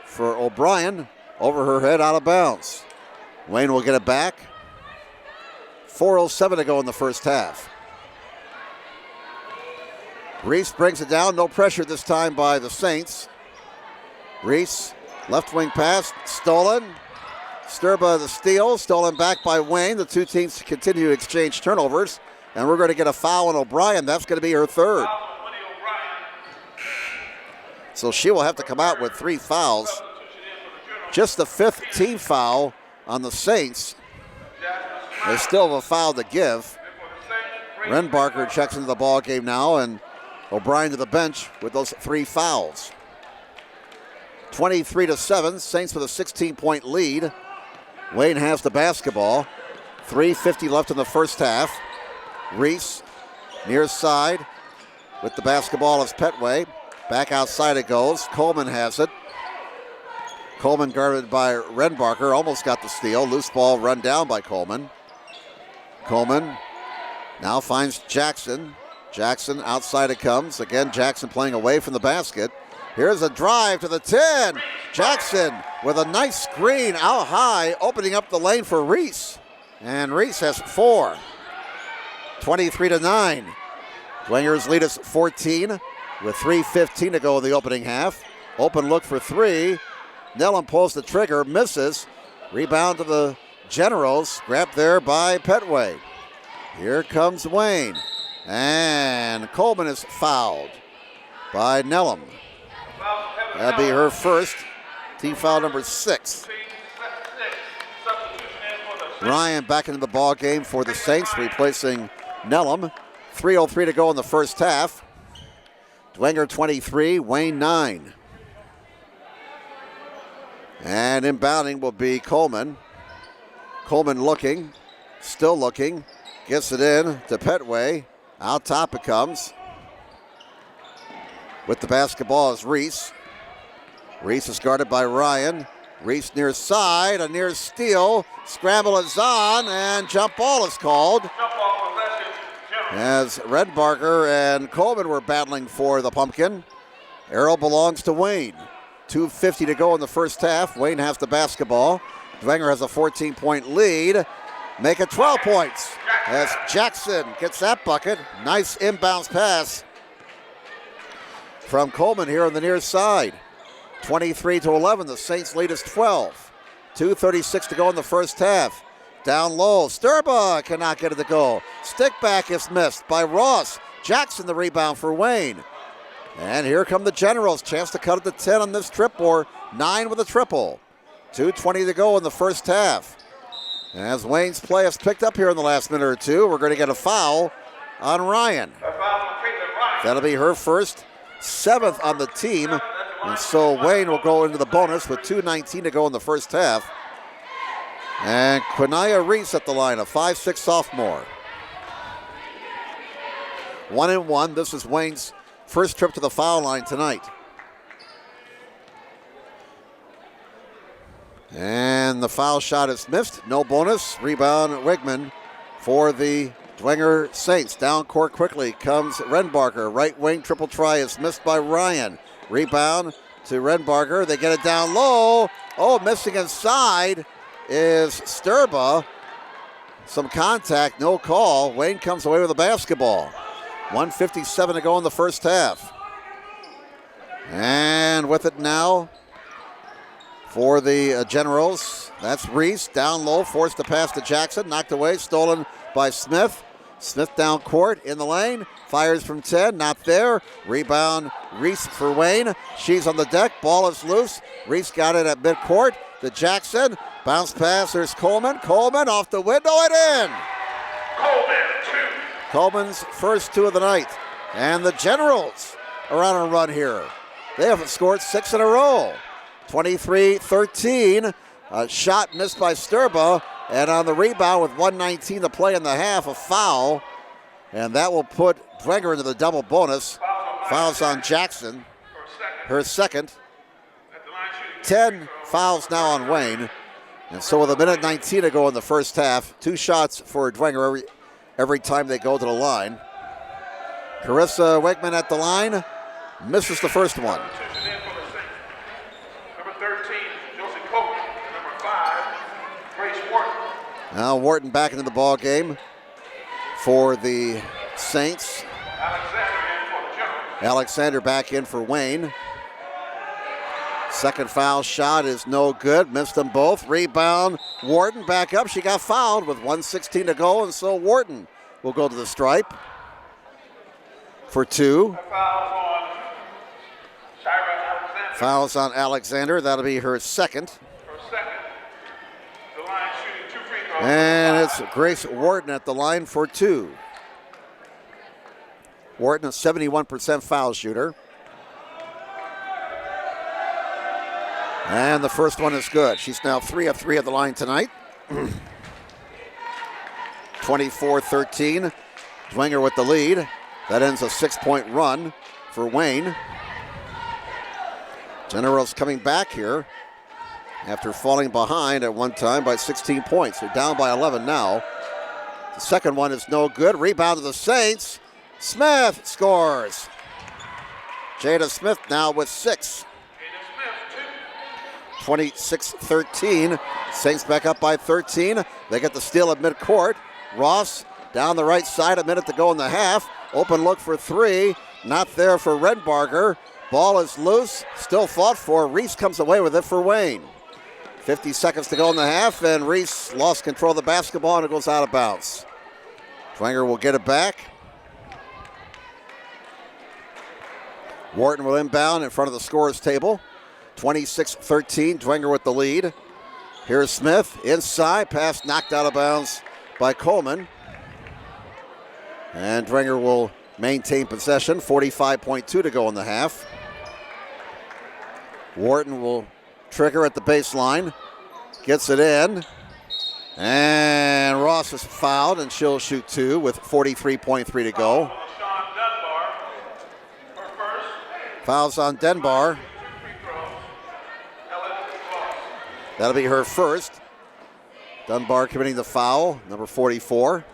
for O'Brien. Over her head, out of bounds. Wayne will get it back. 4:07 to go in the first half. Reese brings it down. No pressure this time by the Saints. Reese, left wing pass, stolen. Sturba the steal, stolen back by Wayne. The two teams continue to exchange turnovers. And we're going to get a foul on O'Brien. That's going to be her third. So she will have to come out with 3 fouls. Just the 5th team foul on the Saints. They still have a foul to give. Renbarker checks into the ball game now, and O'Brien to the bench with those 3 fouls. 23-7, Saints with a 16-point lead. Wayne has the basketball. 3:50 left in the first half. Reese, near side, with the basketball is Petway. Back outside it goes. Coleman has it. Coleman guarded by Renbarker, almost got the steal. Loose ball run down by Coleman. Coleman now finds Jackson. Jackson outside it comes. Again, Jackson playing away from the basket. Here's a drive to the 10. Jackson with a nice screen out high, opening up the lane for Reese. And Reese has 4. 23-9. Dwenger's lead is 14 with 3:15 to go in the opening half. Open look for 3. Nellum pulls the trigger, misses. Rebound to the Generals, grabbed there by Petway. Here comes Wayne. And Coleman is fouled by Nellum. That'll be her first. Team foul number 6. Ryan back into the ball game for the Saints, replacing Nellum. 3:03 to go in the first half. Dwenger 23, Wayne 9. And inbounding will be Coleman. Coleman looking, still looking, gets it in to Petway. Out top it comes. With the basketball is Reese. Reese is guarded by Ryan. Reese near side, a near steal. Scramble is on, and jump ball is called. Jump ball possession, Generals. As Redbarger and Coleman were battling for the pumpkin. Arrow belongs to Wayne. 2:50 to go in the first half. Wayne has the basketball. Dwenger has a 14-point lead. Make it 12 points as Jackson gets that bucket. Nice inbounds pass from Coleman here on the near side. 23-11, the Saints lead is 12. 2:36 to go in the first half. Down low, Sturba cannot get it to go. Stick back is missed by Ross. Jackson the rebound for Wayne. And here come the Generals. Chance to cut it to 10 on this trip, or 9 with a triple. 2:20 to go in the first half. As Wayne's play has picked up here in the last minute or two, we're going to get a foul on Ryan. A foul on Caitlin Ryan. That'll be her first, 7th on the team. And so Wayne will go into the bonus with 2:19 to go in the first half. And Quinaya Reese at the line, a 5'6" sophomore. 1-1. This is Wayne's first trip to the foul line tonight. And the foul shot is missed. No bonus. Rebound Wigman for the Dwenger Saints. Down court quickly comes Renbarger. Right wing triple try is missed by Ryan. Rebound to Renbarger. They get it down low. Oh, missing inside is Sturba. Some contact, no call. Wayne comes away with the basketball. 1:57 to go in the first half. And with it now for the Generals, that's Reese. Down low, forced to pass to Jackson. Knocked away, stolen by Smith. Smith down court, in the lane. Fires from 10, not there. Rebound, Reese for Wayne. She's on the deck, ball is loose. Reese got it at midcourt to Jackson. Bounce pass, there's Coleman. Coleman off the window and in. Coleman, 2. Coleman's first 2 of the night. And the Generals are on a run here. They haven't scored 6 in a row. 23-13. A shot missed by Sturba. And on the rebound with 1:19 to play in the half, a foul. And that will put Dwenger into the double bonus. Fouls on Jackson, her second. 10 fouls now on Wayne. And so with 1:19 to go in the first half, 2 shots for Dwenger every time they go to the line. Carissa Wegman at the line, misses the first one. Number 13, Josie Coleman. Number 5, Grace Wharton. Now Wharton back into the ball game for the Saints. Alexander in for the Generals. Alexander back in for Wayne. Second foul shot is no good. Missed them both. Rebound. Wharton back up. She got fouled with 1:16 to go, and so Wharton will go to the stripe for 2. Fouls on Shira Alexander. Fouls on Alexander. That'll be her second. Her second. The line shooting 2 free throws. And it's Grace Wharton at the line for 2. Wharton, a 71% foul shooter. And the first one is good. She's now 3 of 3 at the line tonight. 24-13. Dwenger with the lead. That ends a 6-point run for Wayne. Generals coming back here after falling behind at one time by 16 points. They're down by 11 now. The second one is no good. Rebound to the Saints. Smith scores. Jada Smith now with 6. 26-13. Saints back up by 13. They get the steal at midcourt. Ross down the right side, a minute to go in the half. Open look for 3. Not there for Renbarger. Ball is loose. Still fought for. Reese comes away with it for Wayne. 50 seconds to go in the half, and Reese lost control of the basketball, and it goes out of bounds. Dwenger will get it back. Wharton will inbound in front of the scorer's table. 26-13, Dwenger with the lead. Here's Smith, inside, pass knocked out of bounds by Coleman. And Dwenger will maintain possession. 45.2 to go in the half. Wharton will trigger at the baseline. Gets it in. And Ross is fouled, and she'll shoot two with 43.3 to go. Fouls on Denbar. That'll be her first. Dunbar committing the foul, number 44.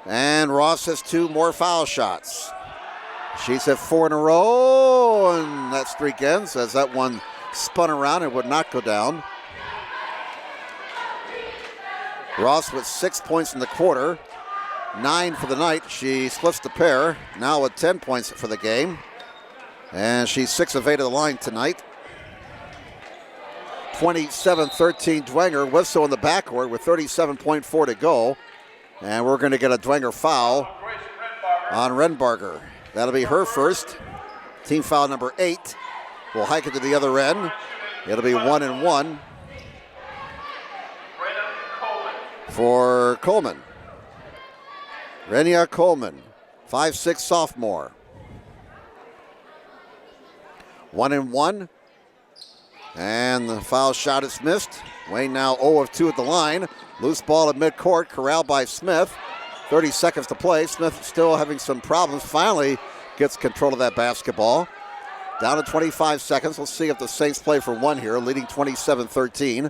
And Ross has two more foul shots. She's at 4 in a row, and that streak ends as that one spun around and would not go down. Ross with 6 points in the quarter, 9 for the night. She splits the pair, now with 10 points for the game. And she's 6 of 8 of the line tonight. 27-13 Dwenger. Whistle in the backcourt with 37.4 to go. And we're going to get a Dwenger foul on Renbarger. That'll be her first. Team foul number 8. We'll hike it to the other end. It'll be 1 and 1 for Coleman. Renia Coleman, 5'6" sophomore. 1 and 1. And the foul shot is missed. Wayne now 0 of 2 at the line. Loose ball at midcourt, corralled by Smith. 30 seconds to play. Smith still having some problems. Finally gets control of that basketball. Down to 25 seconds. Let's see if the Saints play for one here, leading 27-13.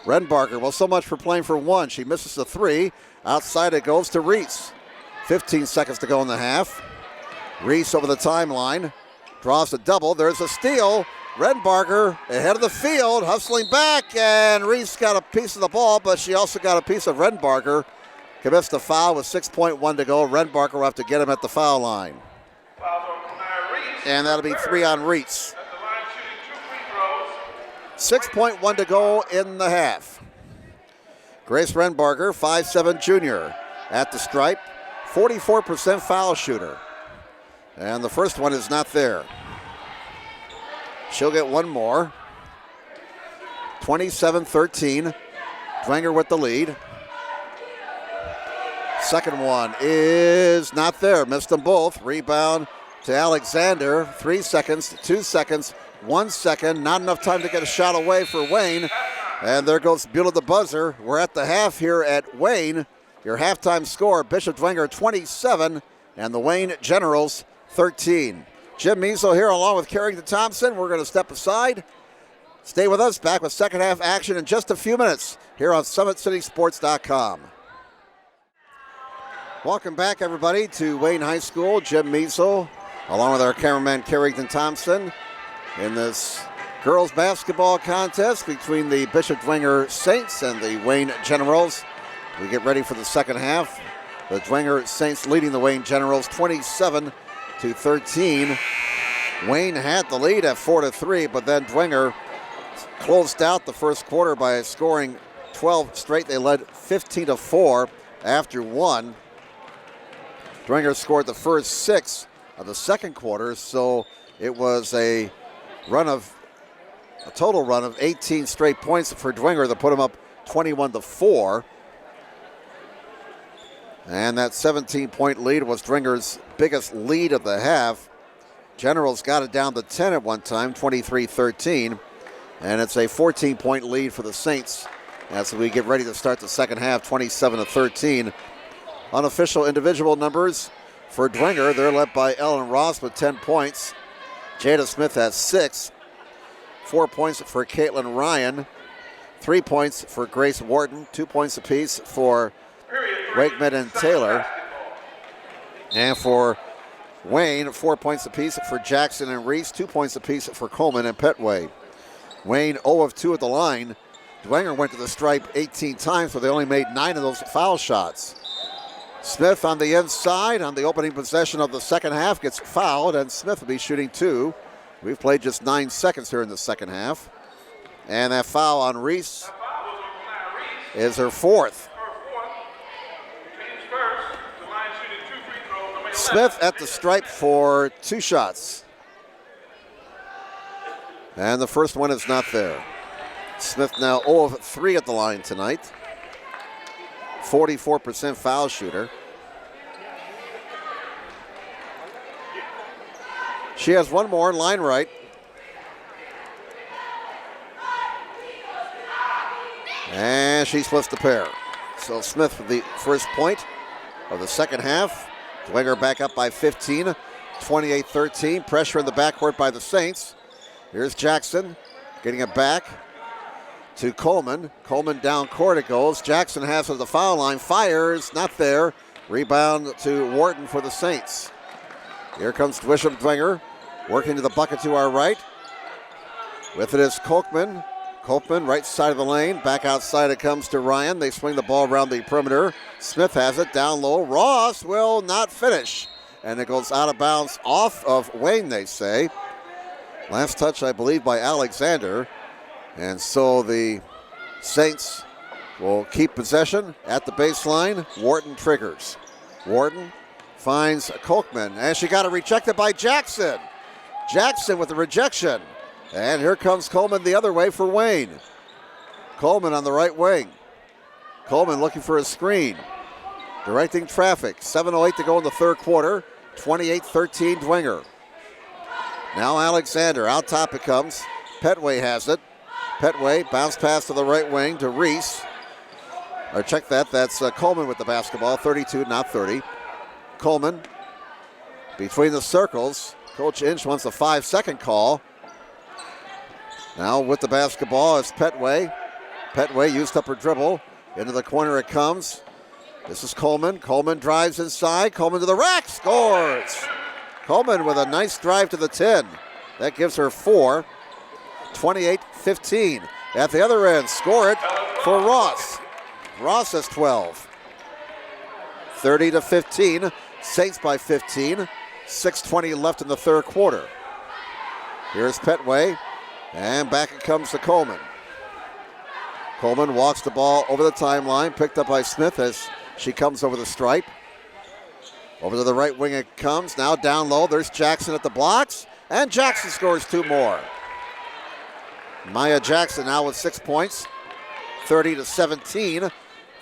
Renbarger, well, so much for playing for one. She misses the three. Outside it goes to Reese. 15 seconds to go in the half. Reese over the timeline. Draws a double. There's a steal. Renbarger ahead of the field, hustling back, and Reese got a piece of the ball, but she also got a piece of Renbarger. Commits the foul with 6.1 to go. Renbarger will have to get him at the foul line. And that'll be 3 on Reese. 6.1 to go in the half. Grace Renbarger, 5'7" junior, at the stripe, 44% foul shooter. And the first one is not there. She'll get one more. 27-13. Dwenger with the lead. Second one is not there. Missed them both. Rebound to Alexander. 3 seconds, 2 seconds, 1 second. Not enough time to get a shot away for Wayne. And there goes Buell at the buzzer. We're at the half here at Wayne. Your halftime score, Bishop Dwenger 27 and the Wayne Generals 13. Jim Measle here along with Carrington Thompson. We're going to step aside. Stay with us. Back with second half action in just a few minutes here on SummitCitySports.com. Welcome back, everybody, to Wayne High School. Jim Measle along with our cameraman Carrington Thompson in this girls basketball contest between the Bishop Dwenger Saints and the Wayne Generals. We get ready for the second half. The Dwenger Saints leading the Wayne Generals 27-13. Wayne had the lead at 4-3, but then Dwenger closed out the first quarter by scoring 12 straight. They led 15-4 after one. Dwenger scored the first 6 of the second quarter, so it was a total run of 18 straight points for Dwenger to put him up 21-4. And that 17-point lead was Dwenger's biggest lead of the half. Generals got it down to 10 at one time, 23-13. And it's a 14-point lead for the Saints as we get ready to start the second half, 27-13. Unofficial individual numbers for Dwenger. They're led by Ellen Ross with 10 points. Jada Smith has 6. 4 points for Caitlin Ryan. 3 points for Grace Wharton. 2 points apiece for Wakeman and Taylor. And for Wayne, 4 points apiece for Jackson and Reese. 2 points apiece for Coleman and Petway. Wayne 0 of 2 at the line. Dwenger went to the stripe 18 times, but they only made 9 of those foul shots. Smith on the inside on the opening possession of the second half gets fouled, and Smith will be shooting 2. We've played just 9 seconds here in the second half. And that foul on Reese is her 4th. Smith at the stripe for 2 shots. And the first one is not there. Smith now 0 of 3 at the line tonight. 44% foul shooter. She has one more, line right. And she splits the pair. So Smith with the first point of the second half. Dwenger back up by 15, 28-13. Pressure in the backcourt by the Saints. Here's Jackson getting it back to Coleman. Coleman down court it goes. Jackson has it at the foul line. Fires, not there. Rebound to Wharton for the Saints. Here comes Dwenger working to the bucket to our right. With it is Kolkman. Kolkman, right side of the lane. Back outside it comes to Ryan. They swing the ball around the perimeter. Smith has it down low. Ross will not finish. And it goes out of bounds off of Wayne, they say. Last touch, I believe, by Alexander. And so the Saints will keep possession at the baseline. Wharton triggers. Wharton finds Kolkman. And she got it rejected by Jackson. Jackson with the rejection. And here comes Coleman the other way for Wayne. Coleman on the right wing. Coleman looking for a screen. Directing traffic. 7:08 to go in the third quarter. 28-13 Dwenger. Now Alexander. Out top it comes. Petway has it. Petway bounce pass to the right wing to Reese. Or check that. That's Coleman with the basketball. 32, not 30. Coleman between the circles. Coach Inch wants a 5-second call. Now with the basketball is Petway. Petway used up her dribble. Into the corner it comes. This is Coleman. Coleman drives inside. Coleman to the rack. Scores. Coleman with a nice drive to the 10. That gives her 4. 28-15. At the other end, score it for Ross. Ross has 12. 30-15. Saints by 15. 6:20 left in the third quarter. Here's Petway. And back it comes to Coleman. Coleman walks the ball over the timeline, picked up by Smith as she comes over the stripe. Over to the right wing it comes. Now down low, there's Jackson at the blocks. And Jackson scores 2 more. Maya Jackson now with 6 points. 30-17.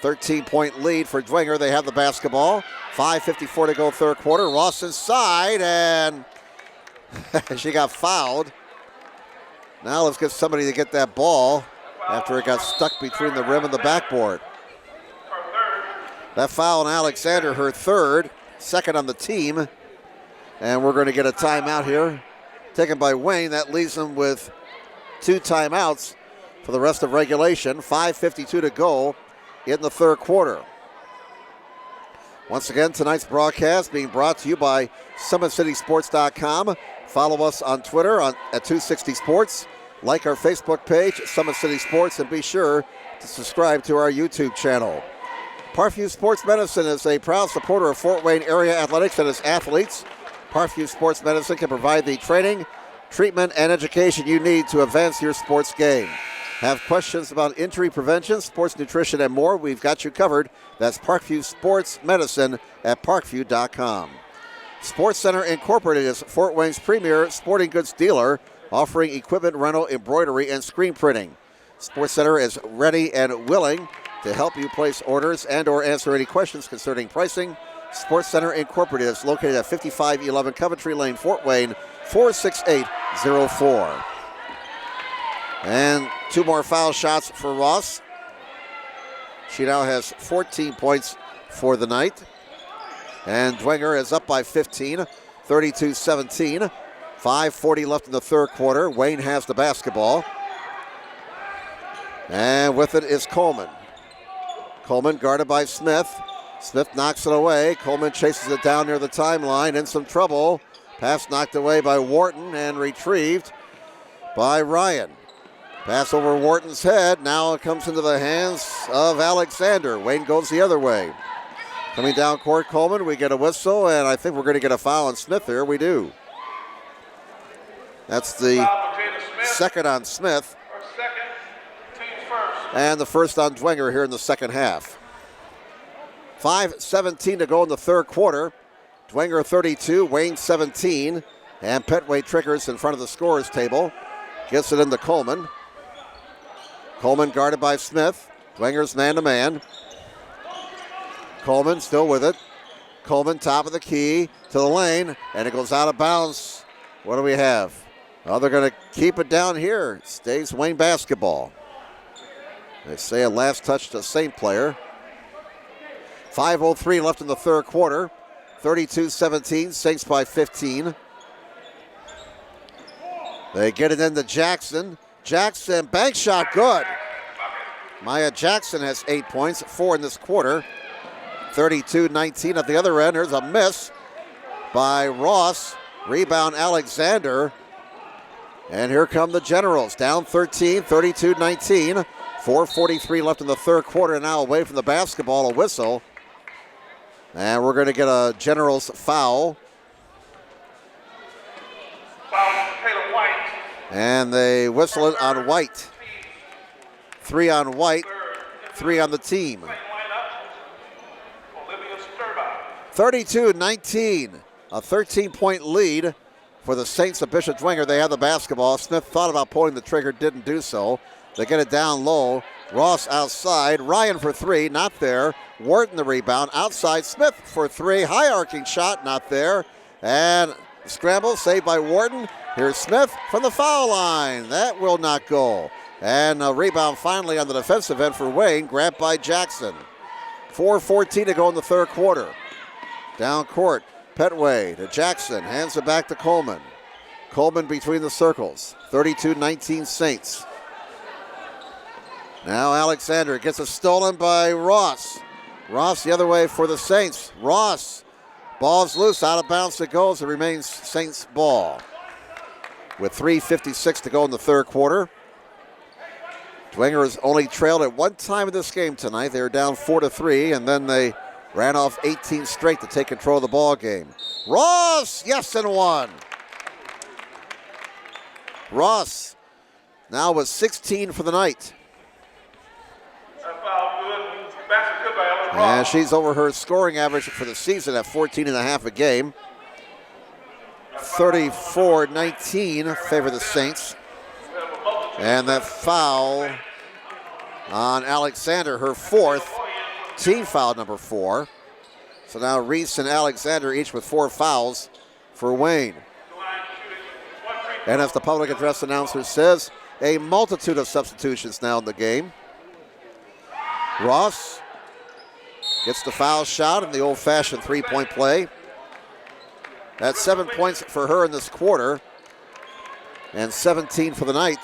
13-point lead for Dwenger. They have the basketball. 5:54 to go third quarter. Ross inside, and she got fouled. Now let's get somebody to get that ball after it got stuck between the rim and the backboard. That foul on Alexander, her third, second on the team. And we're going to get a timeout here taken by Wayne. That leaves them with 2 timeouts for the rest of regulation. 5:52 to go in the third quarter. Once again, tonight's broadcast being brought to you by SummitCitySports.com. Follow us on Twitter at 260 Sports. Like our Facebook page, Summit City Sports, and be sure to subscribe to our YouTube channel. Parkview Sports Medicine is a proud supporter of Fort Wayne area athletics and its athletes. Parkview Sports Medicine can provide the training, treatment, and education you need to advance your sports game. Have questions about injury prevention, sports nutrition, and more? We've got you covered. That's Parkview Sports Medicine at parkview.com. Sports Center Incorporated is Fort Wayne's premier sporting goods dealer, offering equipment rental, embroidery, and screen printing. Sports Center is ready and willing to help you place orders and or answer any questions concerning pricing. Sports Center Incorporated is located at 5511 Coventry Lane, Fort Wayne, 46804. And 2 more foul shots for Ross. She now has 14 points for the night. And Dwenger is up by 15, 32-17. 5:40 left in the third quarter. Wayne has the basketball. And with it is Coleman. Coleman guarded by Smith. Smith knocks it away. Coleman chases it down near the timeline. In some trouble. Pass knocked away by Wharton and retrieved by Ryan. Pass over Wharton's head. Now it comes into the hands of Alexander. Wayne goes the other way. Coming down court, Coleman. We get a whistle, and I think we're going to get a foul on Smith here. We do. That's the second on Smith. And the first on Dwenger here in the second half. 5:17 to go in the third quarter. Dwenger 32, Wayne 17. And Petway triggers in front of the scorer's table. Gets it into Coleman. Coleman guarded by Smith. Dwenger's man-to-man. Coleman still with it. Coleman top of the key to the lane. And it goes out of bounds. What do we have? Oh, they're going to keep it down here. It stays Wayne basketball. They say a last touch to St. player. 5:03 left in the third quarter. 32-17, Saints by 15. They get it into Jackson. Jackson, bank shot, good. Maya Jackson has 8 points, 4 in this quarter. 32-19 at the other end. Here's a miss by Ross. Rebound Alexander. And here come the Generals. Down 13, 32-19. 4:43 left in the third quarter. Now away from the basketball, a whistle. And we're going to get a Generals foul. Foul Taylor White. And they whistle it on White. 3 on White, 3 on the team. 32-19, a 13-point lead for the Saints of Bishop Dwenger. They have the basketball. Smith thought about pulling the trigger, didn't do so. They get it down low. Ross outside. Ryan for 3, not there. Wharton the rebound. Outside Smith for 3. High arcing shot, not there. And scramble saved by Wharton. Here's Smith from the foul line. That will not go. And a rebound finally on the defensive end for Wayne, grabbed by Jackson. 4:14 to go in the third quarter. Down court, Petway to Jackson, hands it back to Coleman. Coleman between the circles, 32-19 Saints. Now Alexander gets it stolen by Ross. Ross the other way for the Saints. Ross, ball's loose, out of bounds it goes. It remains Saints ball. With 3:56 to go in the third quarter. Dwenger has only trailed at one time in this game tonight. They were down 4-3, and then they ran off 18 straight to take control of the ball game. Ross, yes, and one. Ross now with 16 for the night. And she's over her scoring average for the season at 14.5 a game. 34-19 favor the Saints. And that foul on Alexander, her 4th, team foul number 4. So now Reese and Alexander each with 4 fouls for Wayne. And as the public address announcer says, a multitude of substitutions now in the game. Ross gets the foul shot in the old-fashioned three-point play. That's 7 points for her in this quarter and 17 for the night.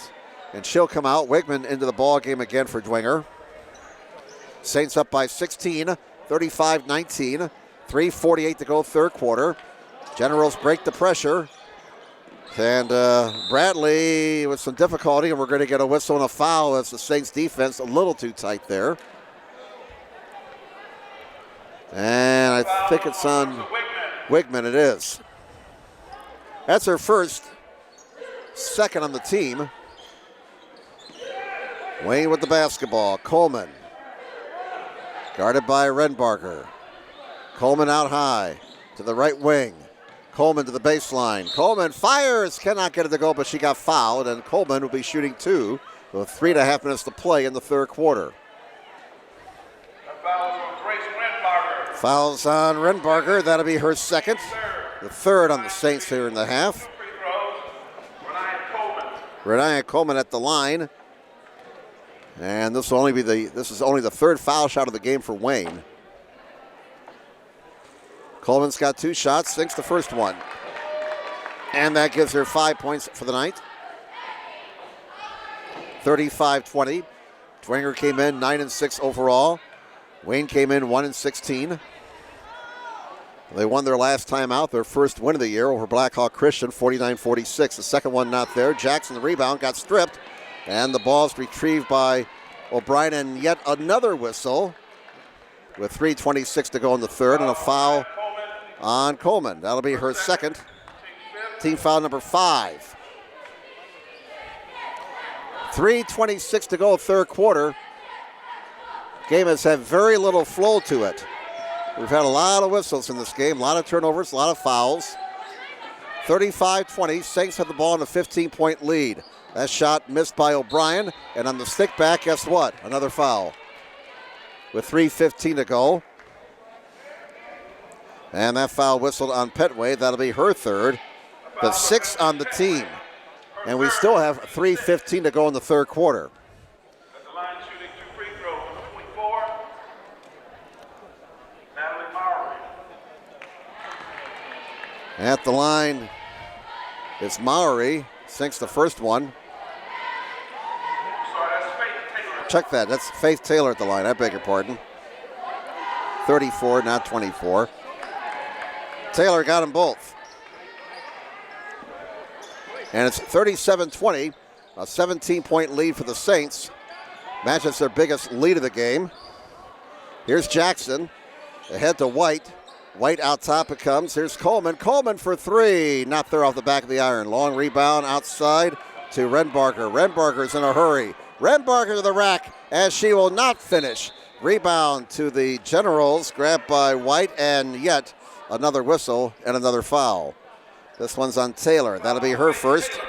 And she'll come out. Wigman into the ball game again for Dwenger. Saints up by 16, 35-19. 3:48 to go third quarter. Generals break the pressure. And Bradley with some difficulty, and we're going to get a whistle and a foul as the Saints defense a little too tight there. And I think it's on Wigman, it is. That's her first, second on the team. Wayne with the basketball. Coleman. Guarded by Renbarger. Coleman out high to the right wing. Coleman to the baseline. Coleman fires. Cannot get it to go, but she got fouled, and Coleman will be shooting 2 with 3.5 minutes to play in the third quarter. Fouls on Renbarger. That'll be her second. The third on the Saints here in the half. Renaya Coleman at the line. And this is only the third foul shot of the game for Wayne. Coleman's got 2 shots, sinks the first one. And that gives her 5 points for the night. 35-20. Dwenger came in 9-6 overall. Wayne came in 1-16. They won their last time out, their first win of the year over Blackhawk Christian, 49-46. The second one not there. Jackson, the rebound, got stripped. And the ball's retrieved by O'Brien, and yet another whistle with 3:26 to go in the third, and a foul on Coleman. That'll be her second. Team foul number 5. 3:26 to go third quarter. Game has had very little flow to it. We've had a lot of whistles in this game, a lot of turnovers, a lot of fouls. 35-20, Saints have the ball in a 15-point lead. That shot missed by O'Brien, and on the stick back, guess what? Another foul. With 3:15 to go. And that foul whistled on Petway. That'll be her third. The 6 on the team. And we still have 3:15 to go in the third quarter. At the line shooting 2 free throws, number 24, Natalie Mowry. At the line, it's Mowry. Sinks the first one. Sorry, that's Faith Taylor. Check that. That's Faith Taylor at the line. I beg your pardon. 34, not 24. Taylor got them both. And it's 37-20, a 17-point lead for the Saints. Matches their biggest lead of the game. Here's Jackson, ahead to White. White out top it comes. Here's Coleman. Coleman for 3. Not there off the back of the iron. Long rebound outside to Renbarger. Renbarger's in a hurry. Renbarger to the rack as she will not finish. Rebound to the Generals, grabbed by White, and yet another whistle and another foul. This one's on Taylor. That'll be her first.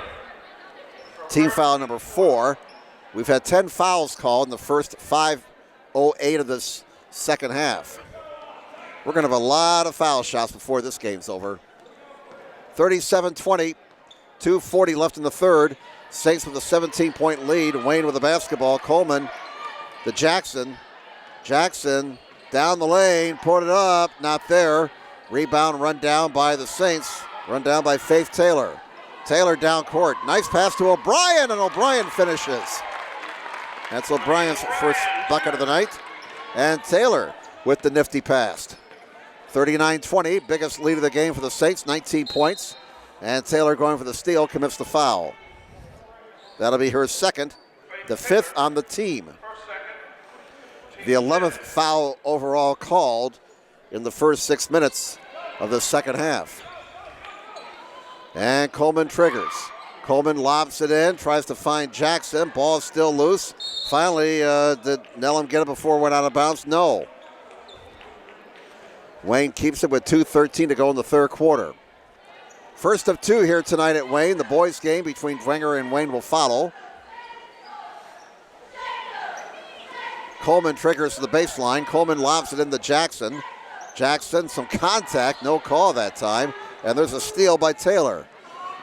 Team foul number 4. We've had 10 fouls called in the first 5:08 of this second half. We're going to have a lot of foul shots before this game's over. 37-20, 2:40 left in the third. Saints with a 17-point lead. Wayne with the basketball. Coleman to Jackson. Jackson down the lane, put it up, not there. Rebound run down by the Saints. Run down by Faith Taylor. Taylor down court. Nice pass to O'Brien, and O'Brien finishes. That's O'Brien's first bucket of the night. And Taylor with the nifty pass. 39-20, biggest lead of the game for the Saints, 19 points. And Taylor going for the steal, commits the foul. That'll be her second, the 5th on the team. The 11th foul overall called in the first 6 minutes of the second half. And Coleman triggers. Coleman lobs it in, tries to find Jackson. Ball is still loose. Finally, did Nellam get it before it went out of bounds? No. Wayne keeps it with 2:13 to go in the third quarter. First of 2 here tonight at Wayne. The boys' game between Dwenger and Wayne will follow. Coleman triggers to the baseline. Coleman lobs it into Jackson. Jackson, some contact, no call that time. And there's a steal by Taylor.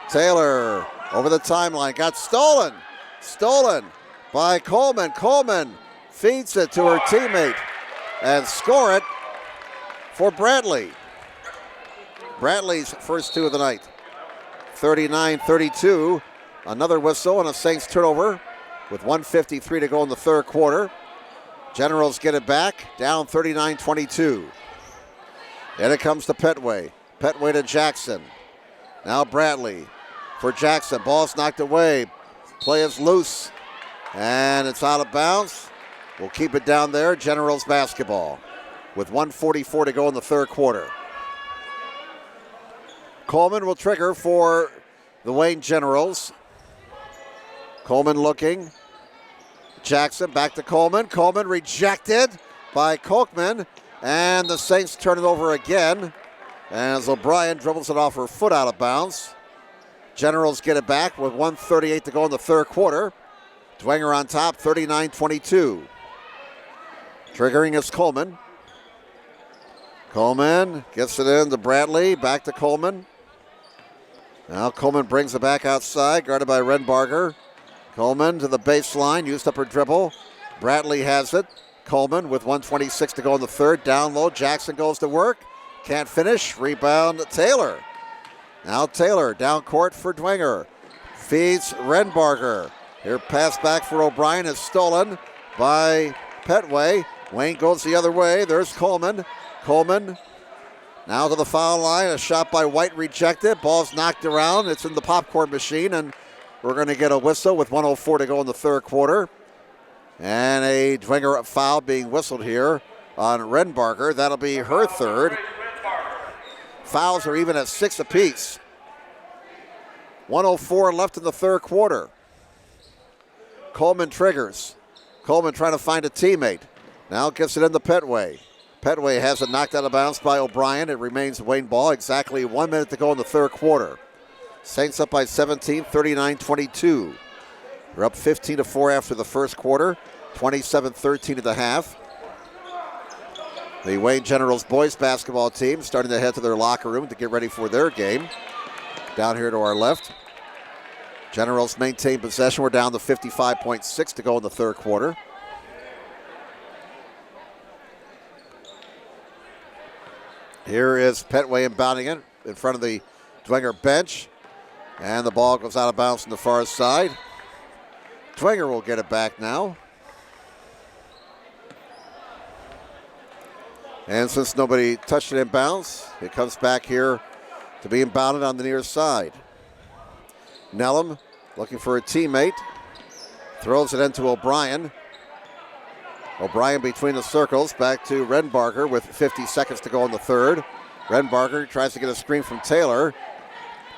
Taylor over the timeline, got stolen. Stolen by Coleman. Coleman feeds it to her teammate and score it for Bradley. Bradley's first 2 of the night. 39-32. Another whistle and a Saints turnover with 1:53 to go in the third quarter. Generals get it back, down 39-22. And it comes to Petway. Petway to Jackson. Now Bradley for Jackson. Ball's knocked away. Play is loose. And it's out of bounds. We'll keep it down there. Generals basketball with 1:44 to go in the third quarter. Coleman will trigger for the Wayne Generals. Coleman looking. Jackson back to Coleman. Coleman rejected by Kochman. And the Saints turn it over again as O'Brien dribbles it off her foot out of bounds. Generals get it back with 1:38 to go in the third quarter. Dwenger on top, 39-22. Triggering is Coleman. Coleman gets it in to Bradley, back to Coleman. Now Coleman brings it back outside, guarded by Renbarger. Coleman to the baseline, used up her dribble. Bradley has it. Coleman with 1:26 to go in the third. Down low, Jackson goes to work. Can't finish. Rebound Taylor. Now Taylor down court for Dwenger. Feeds Renbarger. Here pass back for O'Brien is stolen by Petway. Wayne goes the other way. There's Coleman. Coleman now to the foul line. A shot by White rejected. Ball's knocked around. It's in the popcorn machine, and we're going to get a whistle with 1:04 to go in the third quarter. And a Dwenger foul being whistled here on Renbarger. That'll be her third. Fouls are even at 6 apiece. 1:04 left in the third quarter. Coleman triggers. Coleman trying to find a teammate. Now gets it into Petway. Petway has it knocked out of bounds by O'Brien. It remains Wayne ball. Exactly 1 minute to go in the third quarter. Saints up by 17, 39-22. They're up 15-4 after the first quarter. 27-13 at the half. The Wayne Generals boys basketball team starting to head to their locker room to get ready for their game. down here to our left. Generals maintain possession. We're down to 55.6 to go in the third quarter. Here is Petway inbounding it in front of the Dwenger bench. And the ball goes out of bounds on the far side. Dwenger will get it back now. And since nobody touched it in bounds, it comes back here to be inbounded on the near side. Nellum looking for a teammate. Throws it into O'Brien. O'Brien between the circles, back to Renbarger with 50 seconds to go in the third. Renbarger tries to get a screen from Taylor.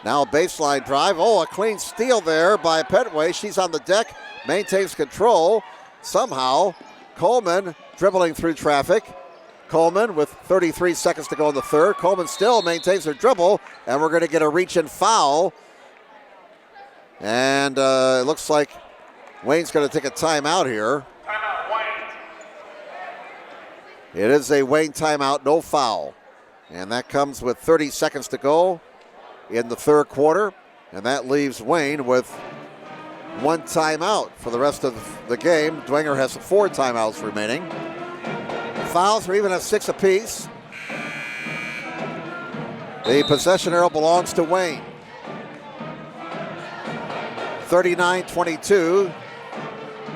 Now a baseline drive. Oh, a clean steal there by Petway. She's on the deck, maintains control. Somehow, Coleman dribbling through traffic. Coleman with 33 seconds to go in the third. Coleman still maintains her dribble, and we're going to get a reach-in foul. And it looks like Wayne's going to take a timeout here. Timeout, Wayne. It is a Wayne timeout, no foul. And that comes with 30 seconds to go in the third quarter. And that leaves Wayne with one timeout for the rest of the game. Dwenger has 4 timeouts remaining. Fouls are even at 6 apiece. The possession arrow belongs to Wayne. 39-22.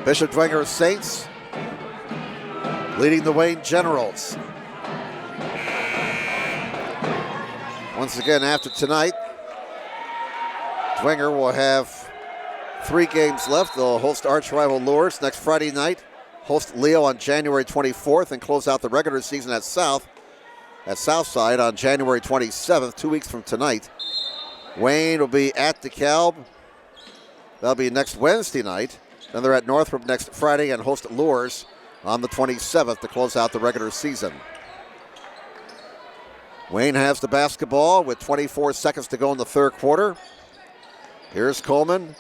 Bishop Dwenger Saints leading the Wayne Generals. Once again, after tonight, Dwenger will have 3 games left. They'll host arch rival Lures next Friday night, host Leo on January 24th, and close out the regular season at Southside on January 27th, 2 weeks from tonight. Wayne will be at DeKalb. That'll be next Wednesday night. Then they're at Northrop next Friday and host Lures on the 27th to close out the regular season. Wayne has the basketball with 24 seconds to go in the third quarter. Here's Coleman.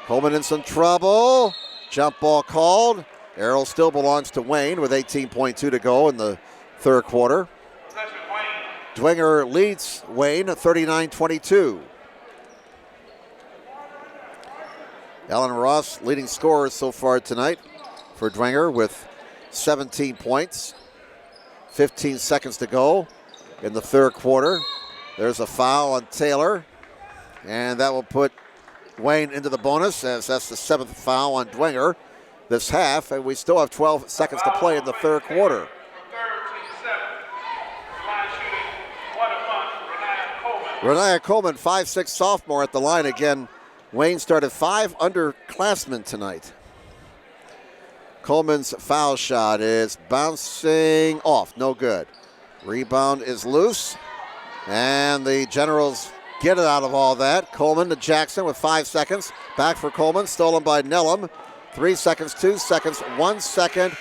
Coleman in some trouble. Jump ball called. Arrow still belongs to Wayne with 18.2 to go in the third quarter. Dwenger leads Wayne 39-22. Alan Ross leading scorers so far tonight for Dwenger with 17 points. 15 seconds to go in the third quarter. There's a foul on Taylor, and that will put Wayne into the bonus, as that's the 7th foul on Dwenger this half, and we still have 12 seconds to play in the third quarter. Renaya Coleman, 5'6" sophomore at the line again. Wayne started 5 underclassmen tonight. Coleman's foul shot is bouncing off, no good. Rebound is loose, and the Generals get it out of all that. Coleman to Jackson with 5 seconds. Back for Coleman, stolen by Nellum. 3 seconds, 2 seconds, 1 second,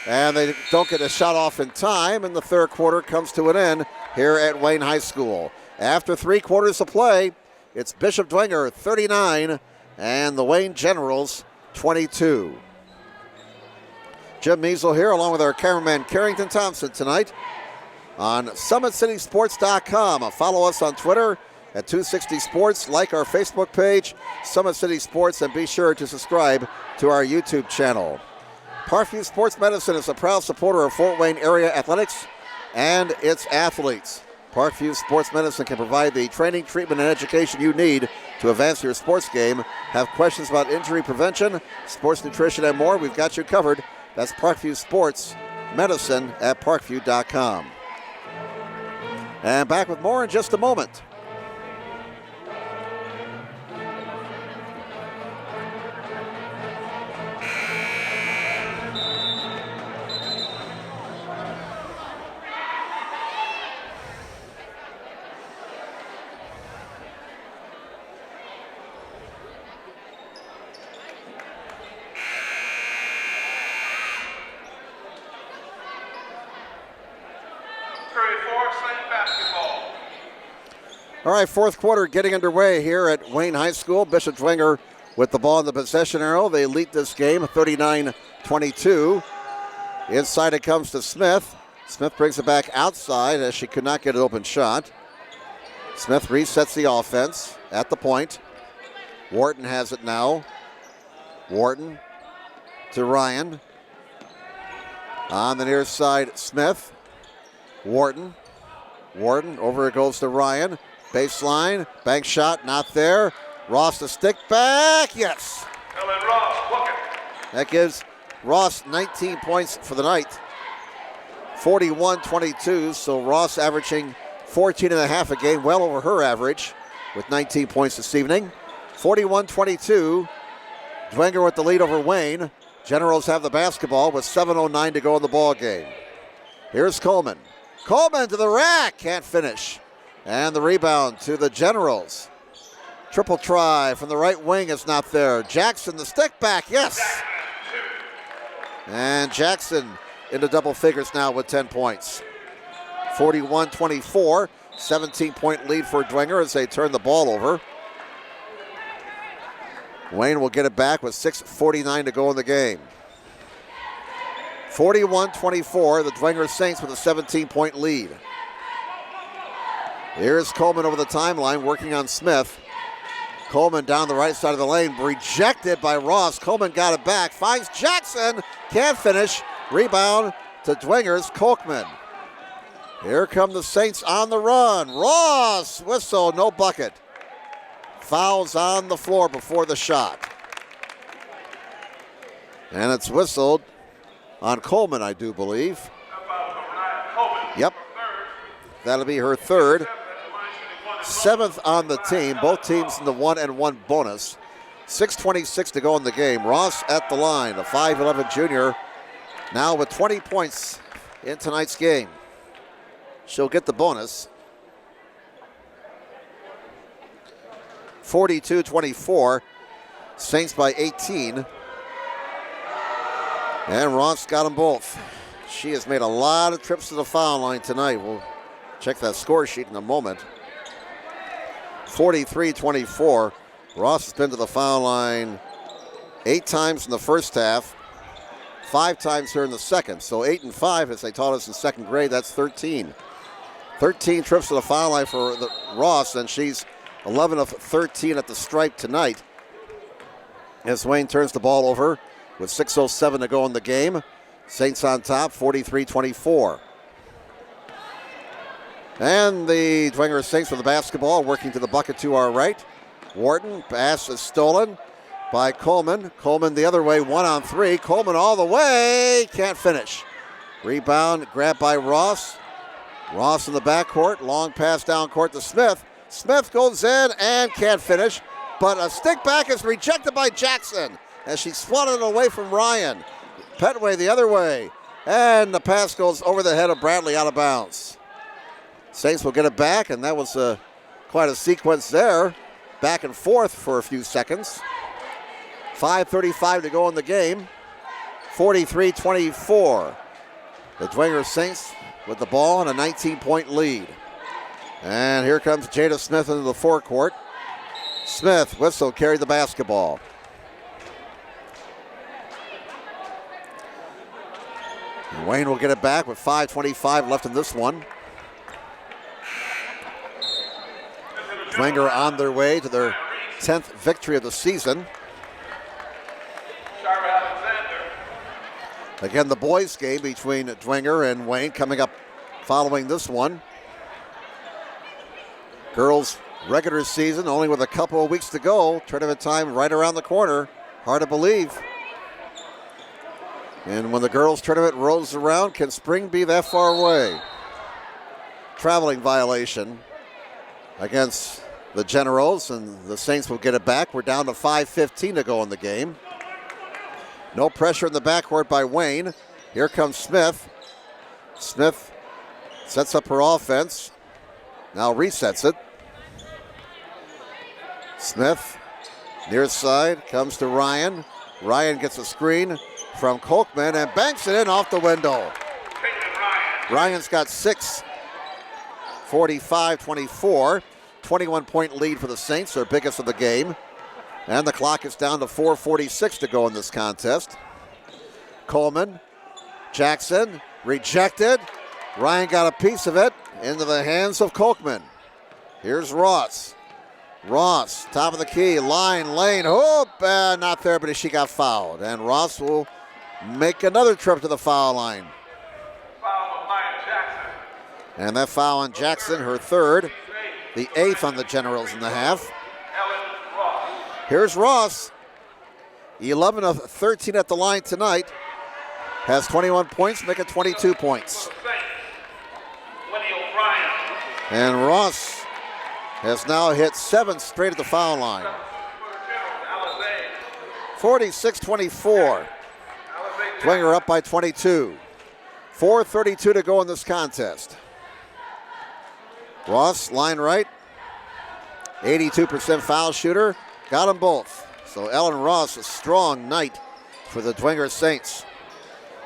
and they don't get a shot off in time, and the third quarter comes to an end here at Wayne High School. After 3 quarters of play, it's Bishop Dwenger 39 and the Wayne Generals 22. Jim Measle here along with our cameraman Carrington Thompson tonight on SummitCitySports.com. Follow us on Twitter at 260 Sports. Like our Facebook page, Summit City Sports, and be sure to subscribe to our YouTube channel. Parkview Sports Medicine is a proud supporter of Fort Wayne area athletics and its athletes. Parkview Sports Medicine can provide the training, treatment, and education you need to advance your sports game. Have questions about injury prevention, sports nutrition, and more? We've got you covered. That's Parkview Sports Medicine at parkview.com. And back with more in just a moment. All right, fourth quarter getting underway here at Wayne High School. Bishop Dwenger with the ball in the possession arrow. They lead this game 39-22. Inside it comes to Smith. Smith brings it back outside as she could not get an open shot. Smith resets the offense. at the point. Wharton has it now. Wharton to Ryan. On the near side, Smith. Wharton. Wharton, over it goes to Ryan. Baseline, bank shot, not there. Ross the stick back, yes. Ellen Ross, bucket. That gives Ross 19 points for the night. 41-22, so Ross averaging 14.5 a game, well over her average with 19 points this evening. 41-22, Dwenger with the lead over Wayne. Generals have the basketball with 7:09 to go in the ball game. Here's Coleman. Coleman to the rack, can't finish. And the rebound to the Generals. Triple try from the right wing is not there. Jackson, the stick back, yes. And Jackson into double figures now with 10 points. 41-24, 17-point lead for Dwenger as they turn the ball over. Wayne will get it back with 6:49 to go in the game. 41-24, the Dwenger Saints with a 17-point lead. Here's Coleman over the timeline working on Smith. Coleman down the right side of the lane, rejected by Ross. Coleman got it back, finds Jackson, can't finish. Rebound to Dwenger's Kolkman. Here come the Saints on the run. Ross, whistle, no bucket. Fouls on the floor before the shot. And it's whistled on Coleman, I do believe. Yep, that'll be her third. 7th on the team, both teams in the 1-and-1 bonus. 6:26 to go in the game. Ross at the line, the 5'11 junior, now with 20 points in tonight's game. She'll get the bonus. 42-24, Saints by 18. And Ross got them both. She has made a lot of trips to the foul line tonight. We'll check that score sheet in a moment. 43-24. Ross has been to the foul line 8 times in the first half, 5 times here in the second. So 8 and 5, as they taught us in second grade, that's 13. 13 trips to the foul line for Ross, and she's 11 of 13 at the stripe tonight. As Wayne turns the ball over with 6:07 to go in the game. Saints on top, 43-24. And the Dwenger Saints with the basketball, working to the bucket to our right. Wharton, pass is stolen by Coleman. Coleman the other way, 1-on-3. Coleman all the way, can't finish. Rebound grabbed by Ross. Ross in the backcourt, long pass down court to Smith. Smith goes in and can't finish, but a stick back is rejected by Jackson as she swatted it away from Ryan. Petway the other way, and the pass goes over the head of Bradley out of bounds. Saints will get it back, and that was quite a sequence there. Back and forth for a few seconds. 5:35 to go in the game. 43-24. The Dwenger Saints with the ball and a 19-point lead. And here comes Jada Smith into the forecourt. Smith, whistle, carried the basketball. And Wayne will get it back with 5:25 left in this one. Dwenger on their way to their 10th victory of the season. Again, the boys' game between Dwenger and Wayne coming up following this one. Girls' regular season only with a couple of weeks to go. Tournament time right around the corner. Hard to believe. And when the girls' tournament rolls around, can spring be that far away? Traveling violation against the Generals, and the Saints will get it back. We're down to 5:15 to go in the game. No pressure in the backcourt by Wayne. Here comes Smith. Smith sets up her offense. Now resets it. Smith, near side, comes to Ryan. Ryan gets a screen from Kolkman and banks it in off the window. Ryan's got 6. 45-24. 21-point lead for the Saints, their biggest of the game. And the clock is down to 4:46 to go in this contest. Coleman, Jackson, rejected. Ryan got a piece of it into the hands of Kolkman. Here's Ross. Ross, top of the key, line, lane, hoop, not there, but she got fouled. And Ross will make another trip to the foul line. Foul on Maya Jackson. And that foul on Jackson, her third, the 8th on the Generals in the half. Ellen Ross. Here's Ross, 11 of 13 at the line tonight. Has 21 points, making 22 points. Winnie O'Brien. And Ross has now hit 7 straight at the foul line. 46-24. Dwenger up by 22. 4:32 to go in this contest. Ross, line right. 82% foul shooter. Got them both. So Ellen Ross, a strong night for the Dwenger Saints.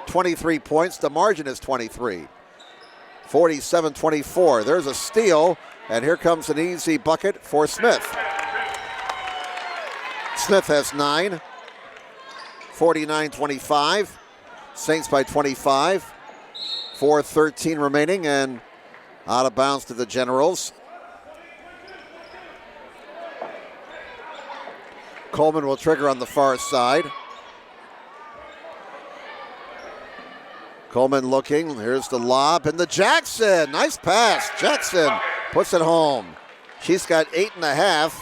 23 points. The margin is 23. 47-24. There's a steal. And here comes an easy bucket for Smith. Smith has 9. 49-25. Saints by 25. 4:13 remaining and out of bounds to the Generals. Coleman will trigger on the far side. Coleman looking. Here's the lob and the Jackson. Nice pass. Jackson puts it home. She's got 8.5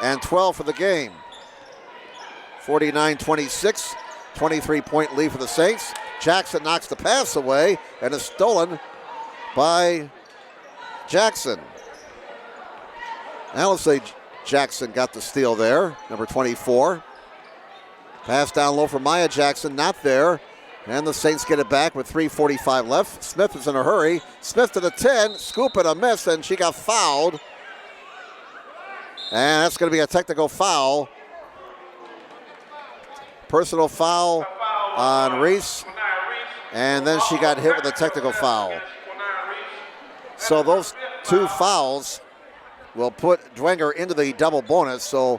and 12 for the game. 49-26, 23-point lead for the Saints. Jackson knocks the pass away and is stolen by Jackson. Alice Jackson got the steal there, number 24. Pass down low for Maya Jackson, not there. And the Saints get it back with 3:45 left. Smith is in a hurry. Smith to the 10, scoop and a miss, and she got fouled. And that's going to be a technical foul. Personal foul on Reese. And then she got hit with a technical foul. So those 2 fouls will put Dwenger into the double bonus. So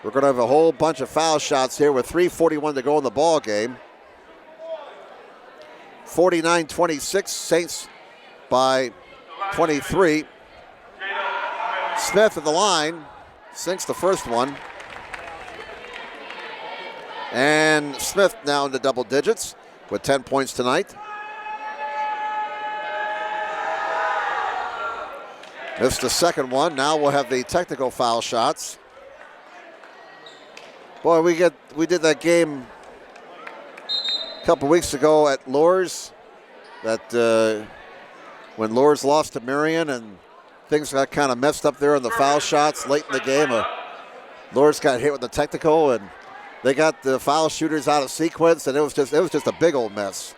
we're going to have a whole bunch of foul shots here with 3:41 to go in the ball game. 49-26, Saints by 23. Smith at the line, sinks the first one. And Smith now into double digits with 10 points tonight. Missed the second one. Now we'll have the technical foul shots. Boy, we did that game a couple weeks ago at Lours, that when Lours lost to Marion and things got kind of messed up there on the foul shots late in the game. Lours got hit with the technical and they got the foul shooters out of sequence, and it was just a big old mess.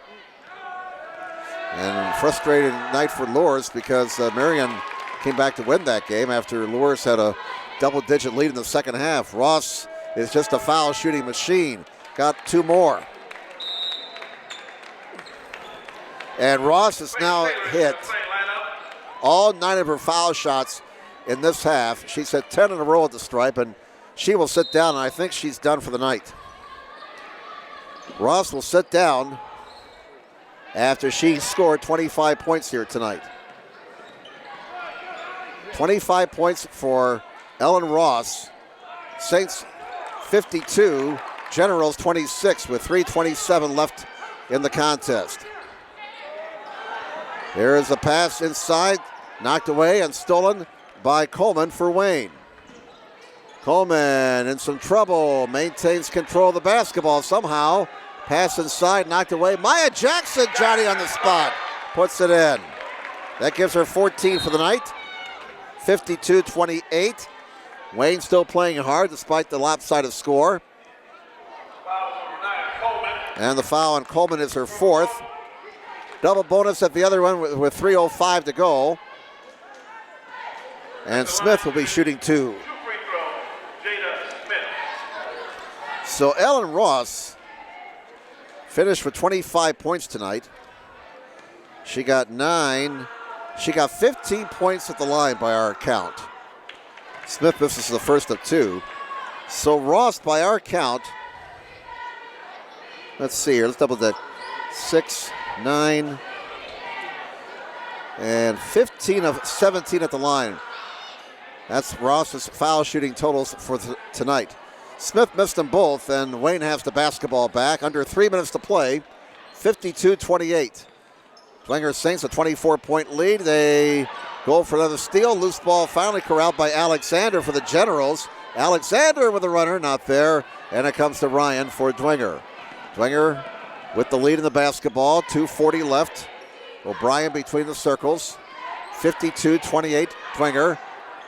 And frustrating night for Lours because Marion came back to win that game after Lours had a double-digit lead in the second half. Ross is just a foul shooting machine. Got 2 more. And Ross has now hit all 9 of her foul shots in this half. She's hit 10 in a row at the stripe, and she will sit down, and I think she's done for the night. Ross will sit down after she scored 25 points here tonight. 25 points for Ellen Ross. Saints 52, Generals 26 with 3:27 left in the contest. There is a pass inside, knocked away and stolen by Coleman for Wayne. Coleman in some trouble, maintains control of the basketball somehow. Pass inside, knocked away. Maya Jackson, Johnny on the spot, puts it in. That gives her 14 for the night. 52-28. Wayne still playing hard despite the lopsided score. And the foul on Coleman is her 4th. Double bonus at the other one with 3:05 to go. And Smith will be shooting 2. So Ellen Ross finished with 25 points tonight. She got 9. She got 15 points at the line by our count. Smith, this is the first of 2. So Ross, by our count, let's see here, let's double that. 6, 9, and 15 of 17 at the line. That's Ross's foul shooting totals for tonight. Smith missed them both, and Wayne has the basketball back. Under 3 minutes to play, 52-28. Dwenger Saints a 24-point lead. They go for another steal. Loose ball finally corralled by Alexander for the Generals. Alexander with the runner, not there. And it comes to Ryan for Dwenger. Dwenger with the lead in the basketball. 2:40 left. O'Brien between the circles. 52-28. Dwenger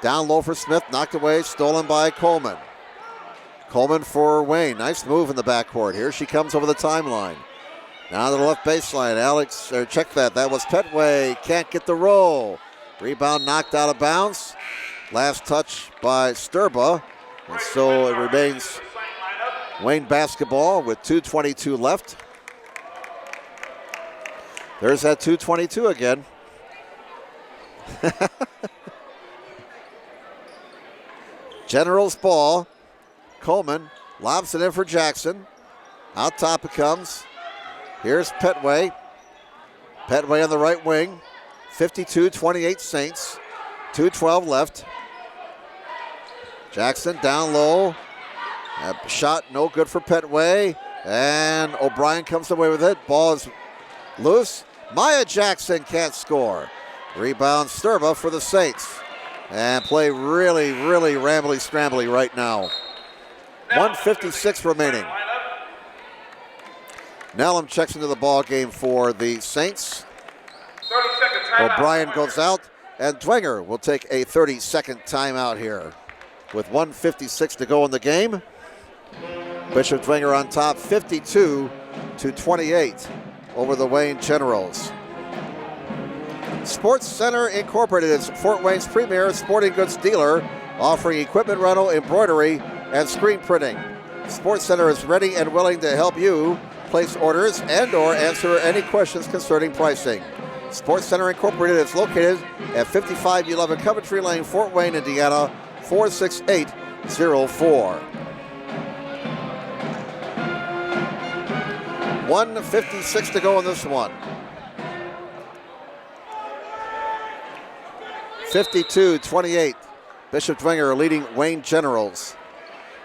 down low for Smith. Knocked away. Stolen by Coleman. Coleman for Wayne. Nice move in the backcourt. Here she comes over the timeline. Now to the left baseline. Check that. That was Petway. Can't get the roll. Rebound knocked out of bounds. Last touch by Sturba. And so it remains Wayne basketball with 2:22 left. There's that 2:22 again. Generals ball. Coleman lobs it in for Jackson. Out top it comes. Here's Petway. Petway on the right wing. 52-28 Saints. 2:12 left. Jackson down low. A shot no good for Petway. And O'Brien comes away with it. Ball is loose. Maya Jackson can't score. Rebound Sturba for the Saints. And play really, really rambly-scrambly right now. 1:56 remaining. Nellum checks into the ball game for the Saints. O'Brien goes out, and Dwenger will take a 30-second timeout here. With 1:56 to go in the game, Bishop Dwenger on top, 52-28 over the Wayne Generals. Sports Center Incorporated is Fort Wayne's premier sporting goods dealer, offering equipment rental, embroidery, and screen printing. Sports Center is ready and willing to help you place orders and or answer any questions concerning pricing. Sports Center Incorporated is located at 5511 Coventry Lane, Fort Wayne, Indiana, 46804. 1:56 to go in this one. 52-28. Bishop Dwenger leading Wayne Generals.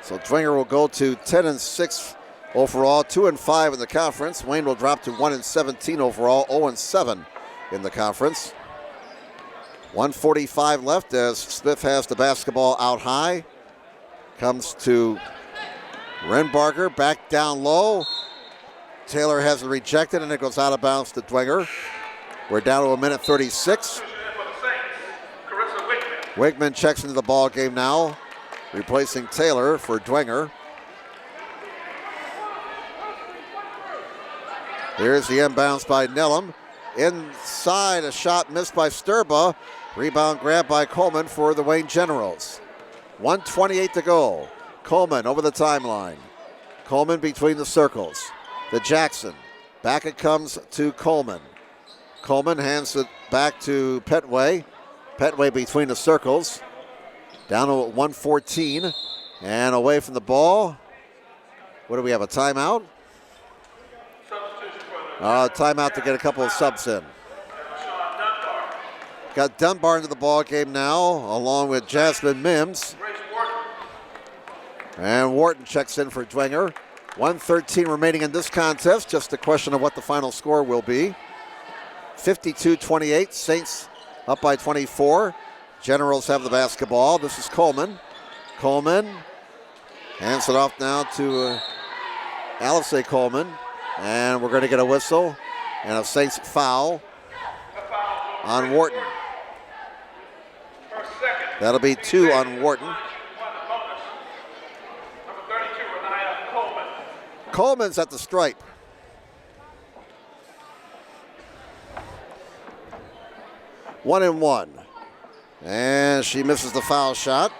So Dwenger will go to 10-6 overall, 2-5 in the conference. Wayne will drop to 1-17 overall, 0-7 in the conference. 1:45 left as Smith has the basketball out high. Comes to Renbarger, back down low. Taylor has it rejected, and it goes out of bounds to Dwenger. We're down to 1:36. Wigman checks into the ball game now, replacing Taylor for Dwenger. Here's the inbounds by Nellum. Inside, a shot missed by Sturba. Rebound grab by Coleman for the Wayne Generals. 1:28 to go. Coleman over the timeline. Coleman between the circles. To Jackson. Back it comes to Coleman. Coleman hands it back to Petway. Petway between the circles. Down to 1:14. And away from the ball. What do we have, a timeout? Timeout to get a couple of subs in. Got Dunbar into the ball game now, along with Jasmine Mims. And Wharton checks in for Dwenger. 1:13 remaining in this contest. Just a question of what the final score will be. 52-28. Saints up by 24. Generals have the basketball. This is Coleman. Coleman hands it off now to IHSAA Coleman. And we're going to get a whistle and a Saints foul on Wharton. That'll be 2 on Wharton. Coleman's at the stripe. One and one. And she misses the foul shot.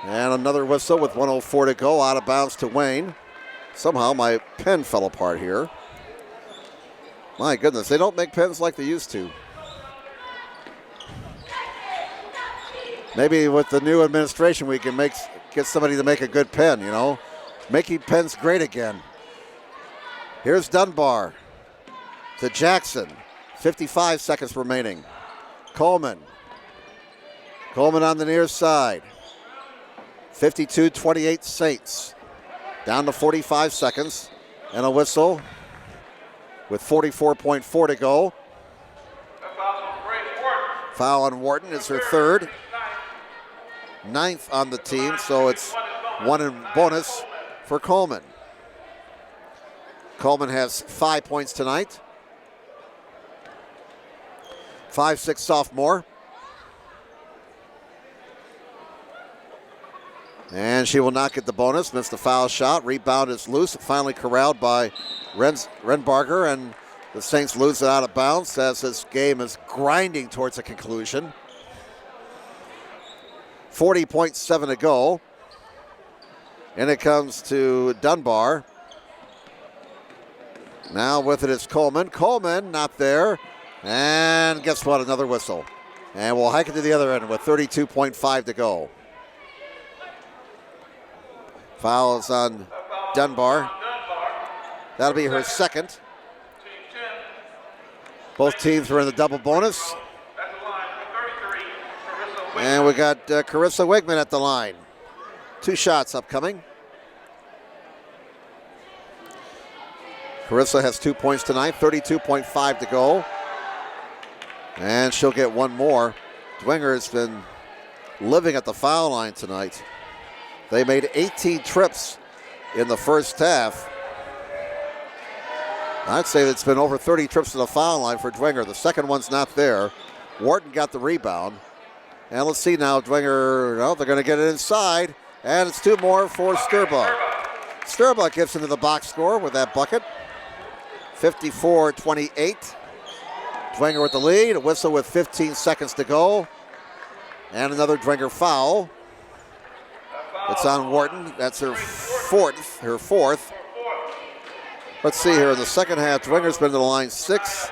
And another whistle with 1:04 to go, out of bounds to Wayne. Somehow my pen fell apart here. My goodness, they don't make pens like they used to. Maybe with the new administration we can get somebody to make a good pen, you know. Making pens great again. Here's Dunbar to Jackson. 55 seconds remaining. Coleman. Coleman on the near side. 52-28 Saints. Down to 45 seconds. And a whistle with 44.4 to go. Foul on Wharton. It's her third. Ninth on the team, so it's one in bonus for Coleman. Coleman has 5 points tonight. 5'6" sophomore. And she will not get the bonus. Missed the foul shot. Rebound is loose. Finally corralled by Renbarger, and the Saints lose it out of bounds as this game is grinding towards a conclusion. 40.7 to go. And it comes to Dunbar. Now with it is Coleman. Coleman not there. And guess what? Another whistle. And we'll hike it to the other end with 32.5 to go. Foul is on Dunbar. That'll be her second. Both teams were in the double bonus. And we got Carissa Wigman at the line. 2 shots upcoming. Carissa has 2 points tonight, 32.5 to go. And she'll get one more. Dwenger has been living at the foul line tonight. They made 18 trips in the first half. I'd say it's been over 30 trips to the foul line for Dwenger. The second one's not there. Wharton got the rebound. And let's see now, Dwenger, no, they're going to get it inside. And it's 2 more for Sturba. Sturba gets into the box score with that bucket. 54-28. Dwenger with the lead. A whistle with 15 seconds to go. And another Dwenger foul. It's on Wharton. That's her fourth. Let's see here. In the second half, Dwenger's been to the line 6,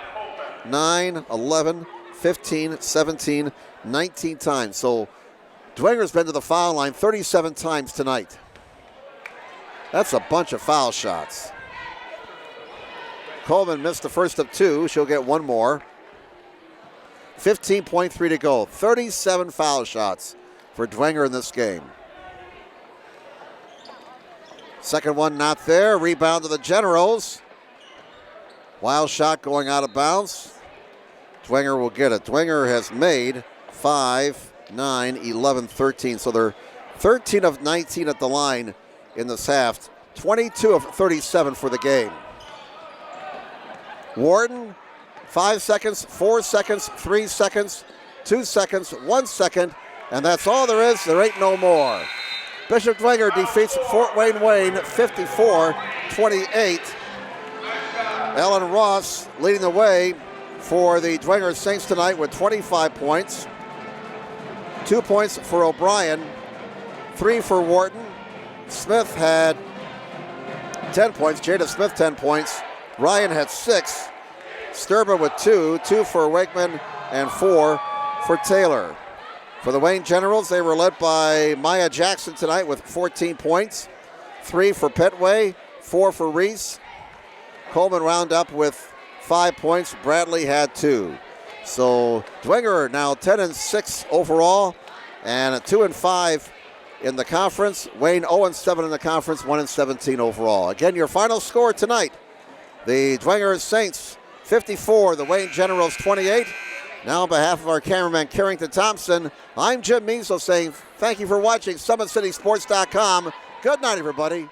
9, 11, 15, 17, 19 times. So Dwenger's been to the foul line 37 times tonight. That's a bunch of foul shots. Coleman missed the first of 2. She'll get one more. 15.3 to go. 37 foul shots for Dwenger in this game. Second one not there. Rebound to the Generals. Wild shot going out of bounds. Dwenger will get it. Dwenger has made 5, 9, 11, 13. So they're 13 of 19 at the line in this half. 22 of 37 for the game. Wharton, 5 seconds, 4 seconds, 3 seconds, 2 seconds, 1 second. And that's all there is. There ain't no more. Bishop Dwenger defeats Fort Wayne 54-28. Ellen Ross leading the way for the Dwenger Saints tonight with 25 points. 2 points for O'Brien, 3 for Wharton. Smith had 10 points. Jada Smith 10 points. Ryan had 6. Sturba with 2. 2 for Wakeman and 4 for Taylor. For the Wayne Generals, they were led by Maya Jackson tonight with 14 points. 3 for Petway, 4 for Reese. Coleman wound up with 5 points. Bradley had 2. So Dwenger now 10-6 overall and a 2-5 in the conference. Wayne 0-7 in the conference, 1-17 overall. Again, your final score tonight. The Dwenger Saints 54, the Wayne Generals 28. Now on behalf of our cameraman Carrington Thompson, I'm Jim Measles saying thank you for watching SummitCitySports.com. Good night, everybody.